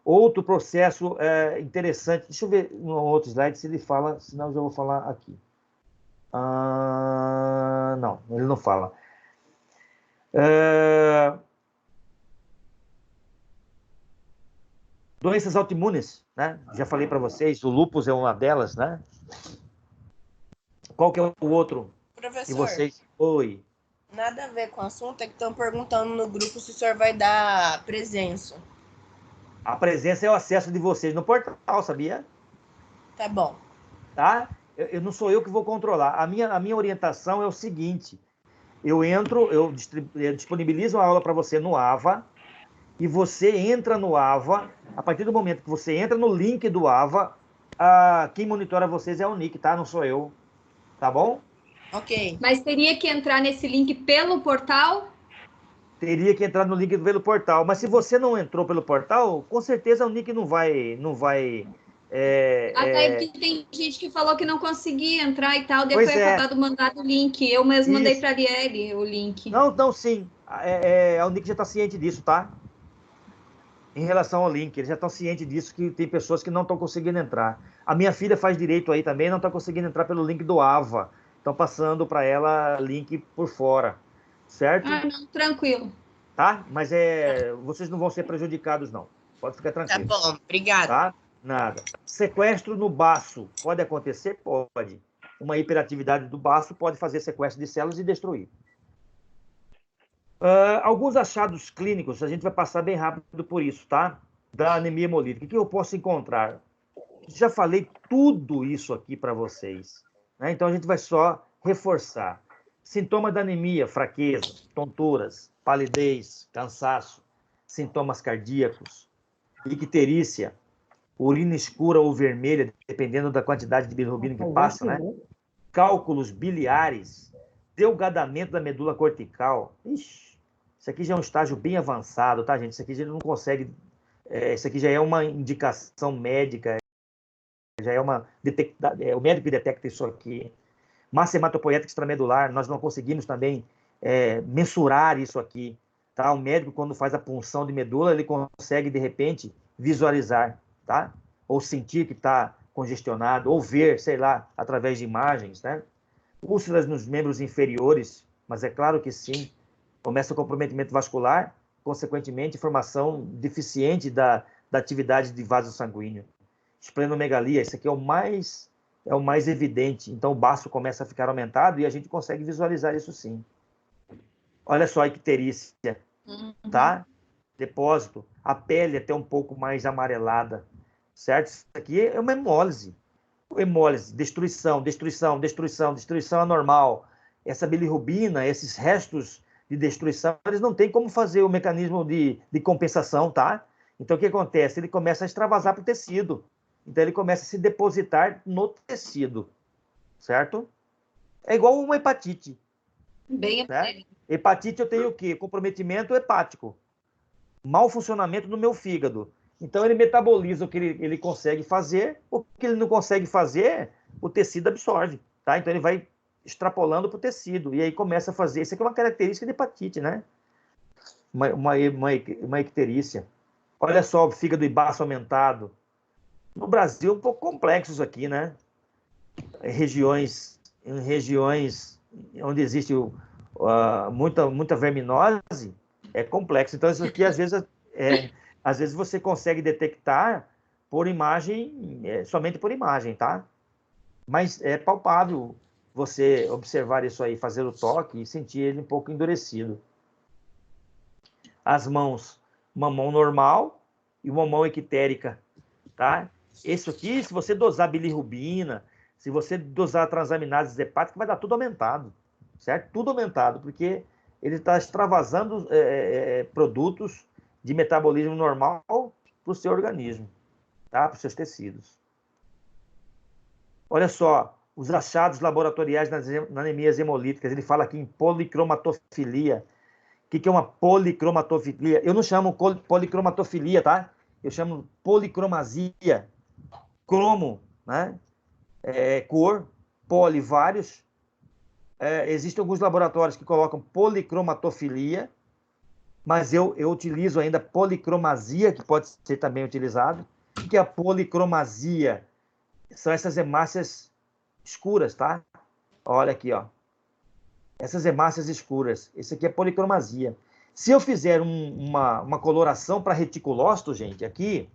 Outro processo interessante, deixa eu ver no outro slide se ele fala, senão eu já vou falar aqui. Não, ele não fala. Doenças autoimunes, né? Já falei para vocês, o lúpus é uma delas, né? Qual que é o outro? Professor, que vocês... Oi. Nada a ver com o assunto, é que estão perguntando no grupo se o senhor vai dar presença. A presença é o acesso de vocês no portal, sabia? Tá bom. Tá? Eu não sou eu que vou controlar. A minha orientação é o seguinte: eu entro, eu disponibilizo uma aula para você no AVA, e você entra no AVA. A partir do momento que você entra no link do AVA, quem monitora vocês é o Nick, tá? Não sou eu. Tá bom? Ok. Mas teria que entrar nesse link pelo portal? Teria que entrar no link pelo portal. Mas se você não entrou pelo portal, com certeza o Nick não vai... Até porque tem gente que falou que não conseguia entrar e tal, depois Pois foi é. acabado mandado o link. Eu mesmo mandei Isso. para a Arielle o link. Não, sim. O Nick já está ciente disso, tá? Em relação ao link, eles já estão cientes disso, que tem pessoas que não estão conseguindo entrar. A minha filha faz direito aí também, não está conseguindo entrar pelo link do AVA. Estão passando para ela link por fora, certo? Não, tranquilo. Tá? Mas vocês não vão ser prejudicados, não. Pode ficar tranquilo. Tá bom, obrigada. Tá? Nada. Sequestro no baço. Pode acontecer? Pode. Uma hiperatividade do baço pode fazer sequestro de células e destruir. Alguns achados clínicos, a gente vai passar bem rápido por isso, tá? Da anemia hemolítica. O que eu posso encontrar? Já falei tudo isso aqui para vocês, né? Então a gente vai só reforçar. Sintomas da anemia: fraqueza, tonturas, palidez, cansaço, sintomas cardíacos, icterícia, urina escura ou vermelha, dependendo da quantidade de bilirrubina que passa, né? Cálculos biliares, delgadamento da medula cortical. Ixi, isso aqui já é um estágio bem avançado, tá, gente? Isso aqui a gente não consegue... isso aqui já é uma indicação médica, já é uma... o médico que detecta isso aqui. Massa hematopoética extramedular, nós não conseguimos também mensurar isso aqui, tá? O médico, quando faz a punção de medula, ele consegue, de repente, visualizar, tá? Ou sentir que está congestionado, ou ver, sei lá, através de imagens, né? Úlceras nos membros inferiores, mas é claro que sim. Começa o comprometimento vascular, consequentemente, formação deficiente da atividade de vaso sanguíneo. Esplenomegalia, isso aqui é o mais evidente. Então, o baço começa a ficar aumentado e a gente consegue visualizar isso sim. Olha só a icterícia, tá? Depósito. A pele até um pouco mais amarelada, certo? Isso aqui é uma hemólise. Hemólise, destruição anormal. Essa bilirrubina, esses restos de destruição, eles não têm como fazer o mecanismo de compensação, tá? Então, o que acontece? Ele começa a extravasar para o tecido. Então, ele começa a se depositar no tecido, certo? É igual uma hepatite. Bem, certo? Hepatite, eu tenho o quê? Comprometimento hepático. Mau funcionamento do meu fígado. Então, ele metaboliza o que ele consegue fazer, o que ele não consegue fazer, o tecido absorve, tá? Então, ele vai extrapolando para o tecido, e aí começa a fazer... Isso aqui é uma característica de hepatite, né? Uma icterícia. Olha só, o fígado e baço aumentado. No Brasil, é um pouco complexo isso aqui, né? Em regiões onde existe muita verminose, é complexo. Então, isso aqui, às vezes você consegue detectar por imagem, somente por imagem, tá? Mas é palpável você observar isso aí, fazer o toque e sentir ele um pouco endurecido. As mãos, uma mão normal e uma mão ictérica, tá? Isso aqui, se você dosar bilirrubina, se você dosar transaminases hepáticas, vai dar tudo aumentado, certo? Tudo aumentado, porque ele está extravasando produtos de metabolismo normal para o seu organismo, tá? Para os seus tecidos. Olha só, os achados laboratoriais nas anemias hemolíticas. Ele fala aqui em policromatofilia. O que é uma policromatofilia? Eu não chamo policromatofilia, tá? Eu chamo policromasia. Cromo, né? Cor, poli, vários. Existem alguns laboratórios que colocam policromatofilia, mas eu utilizo ainda policromasia, que pode ser também utilizado. O que é a policromasia? São essas hemácias escuras, tá? Olha aqui, ó. Essas hemácias escuras. Isso aqui é policromasia. Se eu fizer uma coloração para reticulócito, gente, aqui,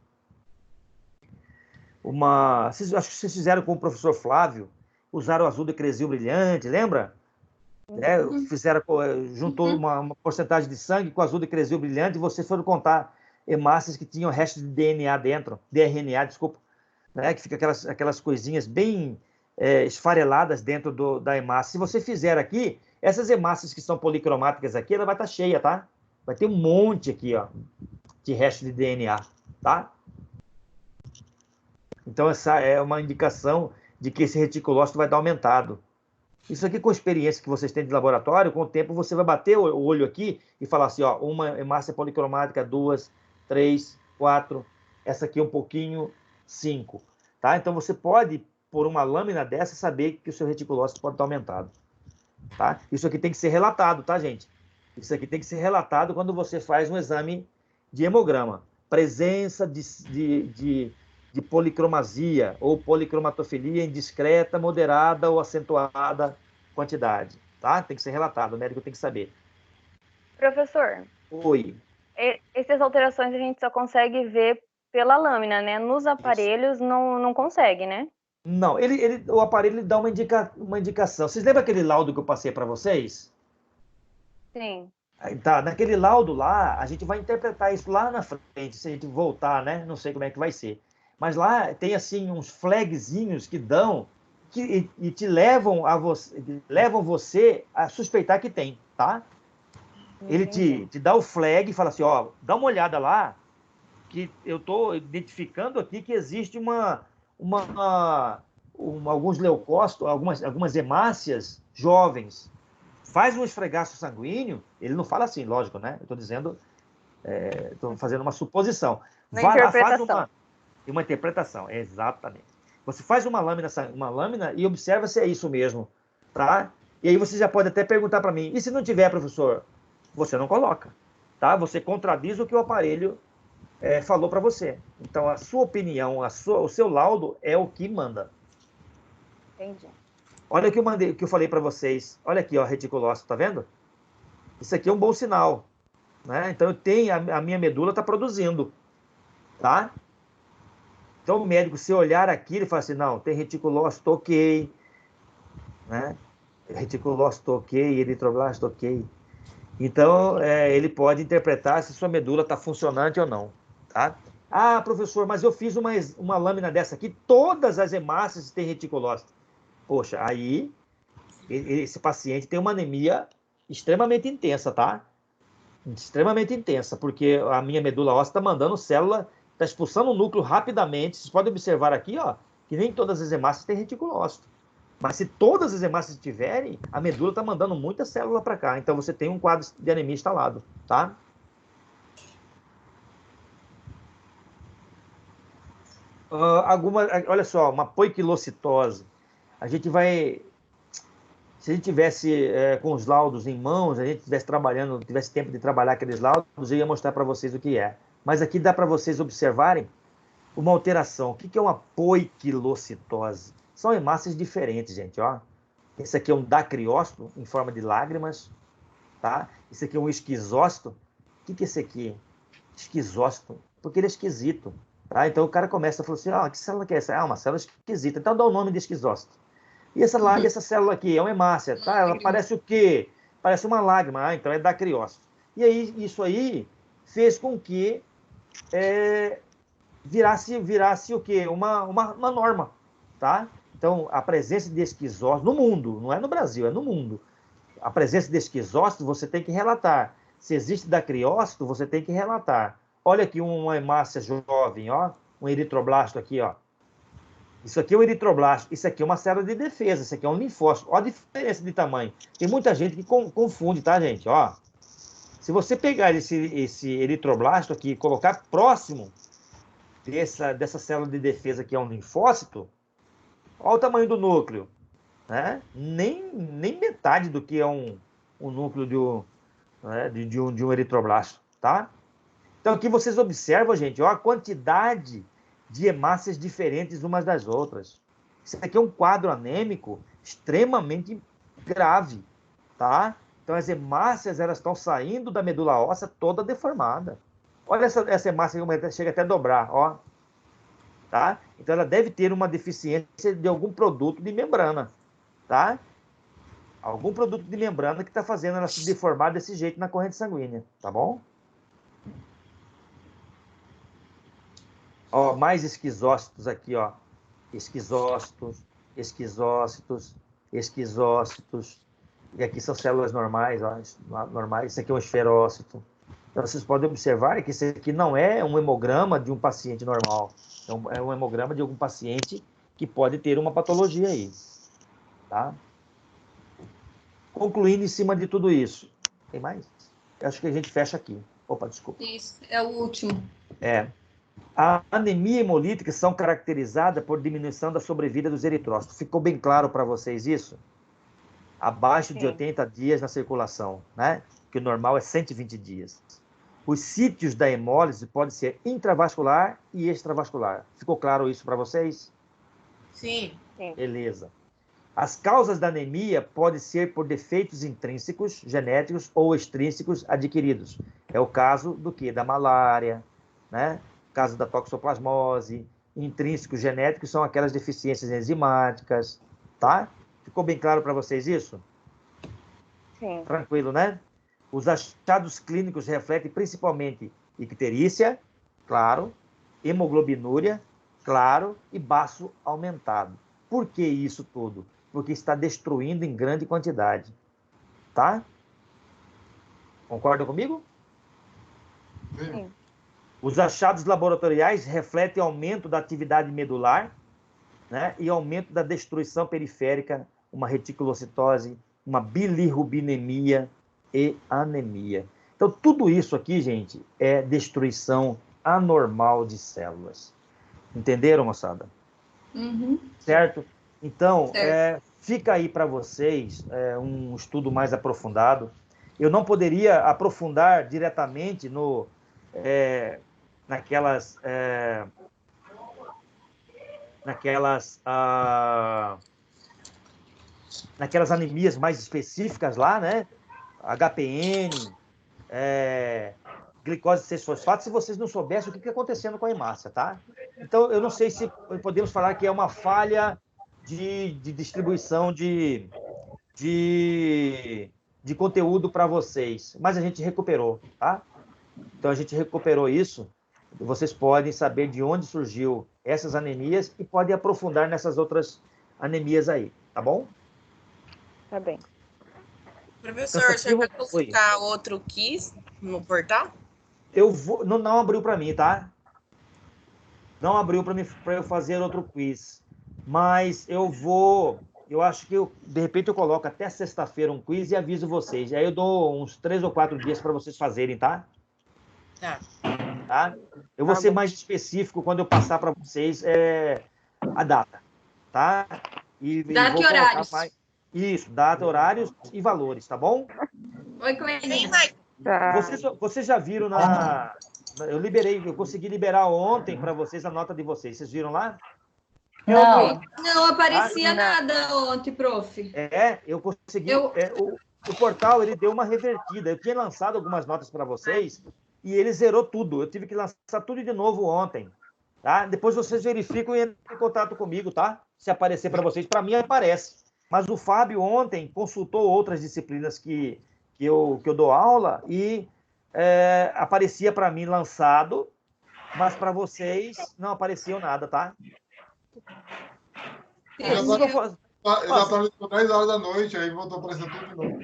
acho que vocês fizeram com o professor Flávio, usaram o azul de cresil brilhante, lembra? Fizeram, juntou uma porcentagem de sangue com azul de cresil brilhante e vocês foram contar hemácias que tinham restos de DNA dentro, de RNA, desculpa, né? Que fica aquelas coisinhas bem esfareladas dentro da hemácia. Se você fizer aqui, essas hemácias que são policromáticas aqui, ela vai estar cheia, tá? Vai ter um monte aqui, ó, de resto de DNA, tá? Então, essa é uma indicação de que esse reticulócito vai dar aumentado. Isso aqui, com a experiência que vocês têm de laboratório, com o tempo você vai bater o olho aqui e falar assim, ó, uma hemácia policromática, 2, 3, 4, essa aqui um pouquinho, 5, tá? Então, você pode, por uma lâmina dessa, saber que o seu reticulócito pode estar aumentado, tá? Isso aqui tem que ser relatado, tá, gente? Isso aqui tem que ser relatado quando você faz um exame de hemograma. Presença de policromasia ou policromatofilia em discreta, moderada ou acentuada quantidade, tá? Tem que ser relatado, o médico tem que saber. Professor. Oi. Essas alterações a gente só consegue ver pela lâmina, né? Nos aparelhos não consegue, né? Não, o aparelho dá uma indicação. Vocês lembram aquele laudo que eu passei para vocês? Sim. Tá, naquele laudo lá, a gente vai interpretar isso lá na frente, se a gente voltar, né? Não sei como é que vai ser. Mas lá tem assim uns flagzinhos que dão e te levam você a suspeitar que tem, tá? Ele te dá o flag e fala assim, ó, dá uma olhada lá, que eu estou identificando aqui que existe alguns leucócitos, algumas hemácias jovens. Faz um esfregaço sanguíneo, ele não fala assim, lógico, né? Eu estou dizendo, estou fazendo uma suposição. Vai lá, faz uma interpretação, exatamente. Você faz uma lâmina e observa se é isso mesmo, tá? E aí você já pode até perguntar para mim, e se não tiver, professor? Você não coloca, tá? Você contradiz o que o aparelho falou para você. Então, a sua opinião, o seu laudo é o que manda. Entendi. Olha o que eu falei para vocês. Olha aqui, ó, reticulócito, tá vendo? Isso aqui é um bom sinal, né? Então, a minha medula está produzindo, tá? Então, o médico, se olhar aqui, ele fala assim, não, tem reticulócito ok, né? Reticulócito ok, eritroblasto ok. Então, ele pode interpretar se sua medula está funcionante ou não, tá? Ah, professor, mas eu fiz uma lâmina dessa aqui, todas as hemácias têm reticulócito. Poxa, aí esse paciente tem uma anemia extremamente intensa, tá? Extremamente intensa, porque a minha medula óssea está mandando célula, está expulsando o núcleo rapidamente. Vocês podem observar aqui, ó, que nem todas as hemácias têm reticulócito. Mas se todas as hemácias tiverem, a medula está mandando muita célula para cá. Então você tem um quadro de anemia instalado, tá? Olha só, uma poiquilocitose. A gente vai... Se a gente tivesse com os laudos em mãos, a gente estivesse trabalhando, tivesse tempo de trabalhar aqueles laudos, eu ia mostrar para vocês o que é. Mas aqui dá para vocês observarem uma alteração. O que é uma poiquilocitose? São hemácias diferentes, gente, ó. Esse aqui é um dacriócito em forma de lágrimas, tá? Esse aqui é um esquizócito. O que é esse aqui? Esquizócito, porque ele é esquisito, tá? Então o cara começa a falar assim, que célula que é essa? Ah, uma célula esquisita. Então dá o nome de esquizócito. E essa célula aqui é uma hemácia, tá? Ela parece o quê? Parece uma lágrima, então é dacriócito. E aí, isso aí fez com que virasse o quê? Uma norma, tá? Então, a presença de esquizócito no mundo, não é no Brasil, é no mundo. A presença de esquizócito você tem que relatar. Se existe dacriócito, você tem que relatar. Olha aqui uma hemácia jovem, ó, um eritroblasto aqui, ó. Isso aqui é um eritroblasto, isso aqui é uma célula de defesa, isso aqui é um linfócito. Olha a diferença de tamanho. Tem muita gente que confunde, tá, gente? Ó, se você pegar esse eritroblasto aqui e colocar próximo dessa célula de defesa que é um linfócito, olha o tamanho do núcleo, né? Nem metade do que é um núcleo né, de um eritroblasto, tá? Então, aqui vocês observam, gente, ó, a quantidade de hemácias diferentes umas das outras. Isso aqui é um quadro anêmico extremamente grave, tá? Então, as hemácias, elas estão saindo da medula óssea toda deformada. Olha essa hemácia que chega até a dobrar, ó. Tá? Então, ela deve ter uma deficiência de algum produto de membrana, tá? Algum produto de membrana que está fazendo ela se deformar desse jeito na corrente sanguínea, tá bom? Ó, mais esquizócitos aqui, ó. Esquizócitos, esquizócitos, esquizócitos. E aqui são células normais, ó, normais. Isso aqui é um esferócito. Então, vocês podem observar que isso aqui não é um hemograma de um paciente normal. É um hemograma de algum paciente que pode ter uma patologia aí, tá? Concluindo em cima de tudo isso. Tem mais? Eu acho que a gente fecha aqui. Opa, desculpa. Isso, é o último. A anemia hemolítica são caracterizadas por diminuição da sobrevida dos eritrócitos. Ficou bem claro para vocês isso? Abaixo de 80 dias na circulação, né? Que o normal é 120 dias. Os sítios da hemólise podem ser intravascular e extravascular. Ficou claro isso para vocês? Sim. Beleza. As causas da anemia podem ser por defeitos intrínsecos, genéticos ou extrínsecos adquiridos. É o caso do quê? Da malária, né? O caso da toxoplasmose. Intrínsecos genéticos são aquelas deficiências enzimáticas, tá? Ficou bem claro para vocês isso? Sim. Tranquilo, né? Os achados clínicos refletem principalmente icterícia, claro, hemoglobinúria, claro, e baço aumentado. Por que isso tudo? Porque está destruindo em grande quantidade. Tá? Concorda comigo? Sim. Os achados laboratoriais refletem aumento da atividade medular, né, e aumento da destruição periférica, uma reticulocitose, uma bilirrubinemia e anemia. Então, tudo isso aqui, gente, é destruição anormal de células. Entenderam, moçada? Uhum. Certo? Então, Certo. fica aí para vocês um estudo mais aprofundado. Eu não poderia aprofundar diretamente naquelas anemias mais específicas lá, né? HPN, glicose 6-fosfato, se vocês não soubessem o que está acontecendo com a hemácia, tá? Então, eu não sei se podemos falar que é uma falha de distribuição de conteúdo para vocês, mas a gente recuperou, tá? Então, a gente recuperou isso. Vocês podem saber de onde surgiu essas anemias e podem aprofundar nessas outras anemias aí, tá bom? Tá bem. Professor, o senhor vai colocar outro quiz no portal? Eu vou, não abriu para mim, tá? Não abriu para eu fazer outro quiz. Mas eu acho que de repente eu coloco até sexta-feira um quiz e aviso vocês. Aí eu dou uns 3 ou 4 dias para vocês fazerem, tá? Tá? Eu vou ser mais específico quando eu passar para vocês a data, tá? Data e horários. Isso, data, horários e valores, tá bom? Oi, Cleninha. Vocês já viram eu consegui liberar ontem para vocês a nota de vocês. Vocês viram lá? Não aparecia nada ontem, prof. Eu consegui. O portal, ele deu uma revertida. Eu tinha lançado algumas notas para vocês e ele zerou tudo. Eu tive que lançar tudo de novo ontem. Tá? Depois vocês verificam e entram em contato comigo, tá? Se aparecer para vocês. Para mim, aparece. Mas o Fábio ontem consultou outras disciplinas que eu dou aula e aparecia para mim lançado, mas para vocês não apareceu nada, tá? Exatamente 10 horas da noite, aí voltou a aparecer tudo de novo.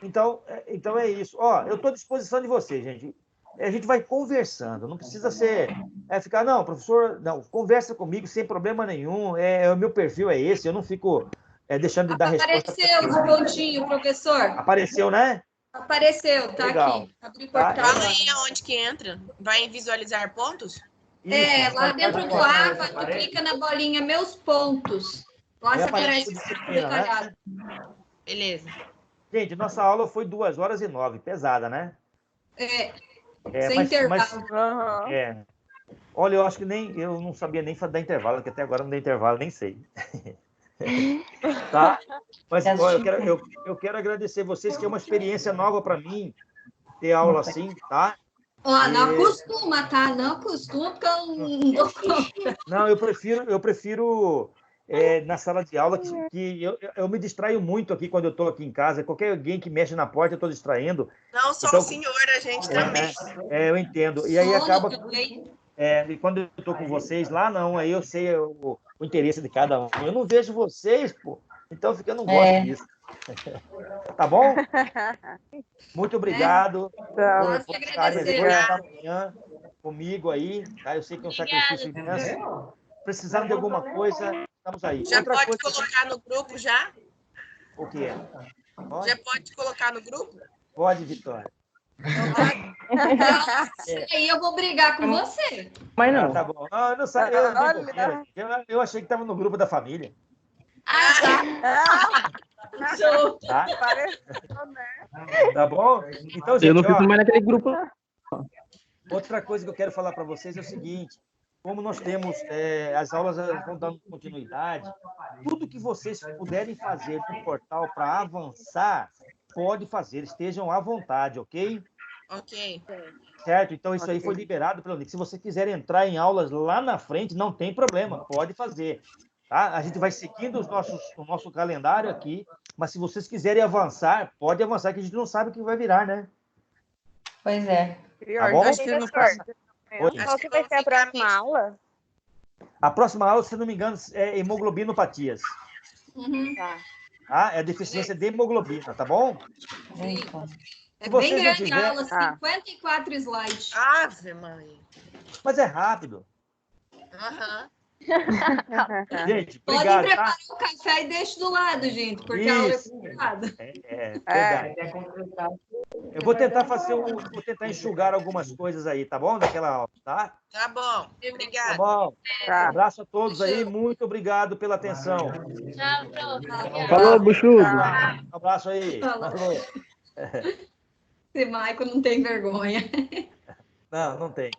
Então é isso. Ó, eu estou à disposição de vocês, gente. A gente vai conversando, não precisa ficar, não, professor, não, conversa comigo sem problema nenhum, o meu perfil é esse, eu não fico deixando de dar resposta. Apareceu os pontinhos, professor. Apareceu, né? Apareceu, tá legal. Aqui. Abri o portal. Fala aí aonde que entra. Vai em visualizar pontos? Isso, lá dentro do AVA, tu clica na bolinha Meus Pontos. Lá você aparece detalhado. Beleza. Gente, nossa aula foi 2h09, pesada, né? Sem intervalo. Olha, eu acho que eu não sabia nem dar intervalo, que até agora não dei intervalo, nem sei. Tá? Mas olha, eu quero agradecer vocês, que é uma experiência nova para mim ter aula assim, tá? Ó, não acostuma, tá? Não acostuma, porque eu não... Não, eu prefiro na sala de aula, que eu me distraio muito aqui quando eu estou aqui em casa. Qualquer alguém que mexe na porta, eu estou distraindo. Não só então, o senhor, a gente também. Eu entendo. E aí acaba... e quando eu estou com vocês lá, não, aí eu sei o interesse de cada um. Eu não vejo vocês, pô. Então eu não gosto disso. Tá bom? Muito obrigado por estarem amanhã comigo aí. Tá? Eu sei que é um sacrifício imenso. Precisando de alguma coisa, estamos aí. Já pode colocar no grupo, já? O que é? Já pode colocar no grupo? Pode, Vitória. Aí eu vou brigar com você. Mas não. Tá bom. Não, eu não sei. Eu achei que estava no grupo da família. Show. Tá? Tá bom? Então, gente, eu não fico mais naquele grupo. Outra coisa que eu quero falar para vocês é o seguinte: como nós temos as aulas vão dando continuidade, tudo que vocês puderem fazer no portal para avançar, pode fazer, estejam à vontade, ok? Ok. Certo? Então, isso aí foi liberado pelo NIC. Se você quiser entrar em aulas lá na frente, não tem problema, pode fazer. Tá? A gente vai seguindo o nosso calendário aqui, mas se vocês quiserem avançar, pode avançar, que a gente não sabe o que vai virar, né? Pois é. Tá bom? Acho que não passa. Qual que vai ser a próxima aula? A próxima aula, se não me engano, é hemoglobinopatias. Tá? É deficiência de hemoglobina, tá bom? É bem grande a aula, 54 slides. Ave, mãe. Mas é rápido. Gente, Podem obrigado, preparar tá? o café e deixa do lado, gente, porque a aula é complicada. Verdade. Eu vou tentar vou tentar enxugar algumas coisas aí, tá bom? Daquela aula, tá? Tá bom. Obrigada. Tá bom. Um abraço a todos aí. Muito obrigado pela atenção. Tchau, Falou, buchudo. Um abraço aí. Falou. Esse Maico não tem vergonha. Não tem.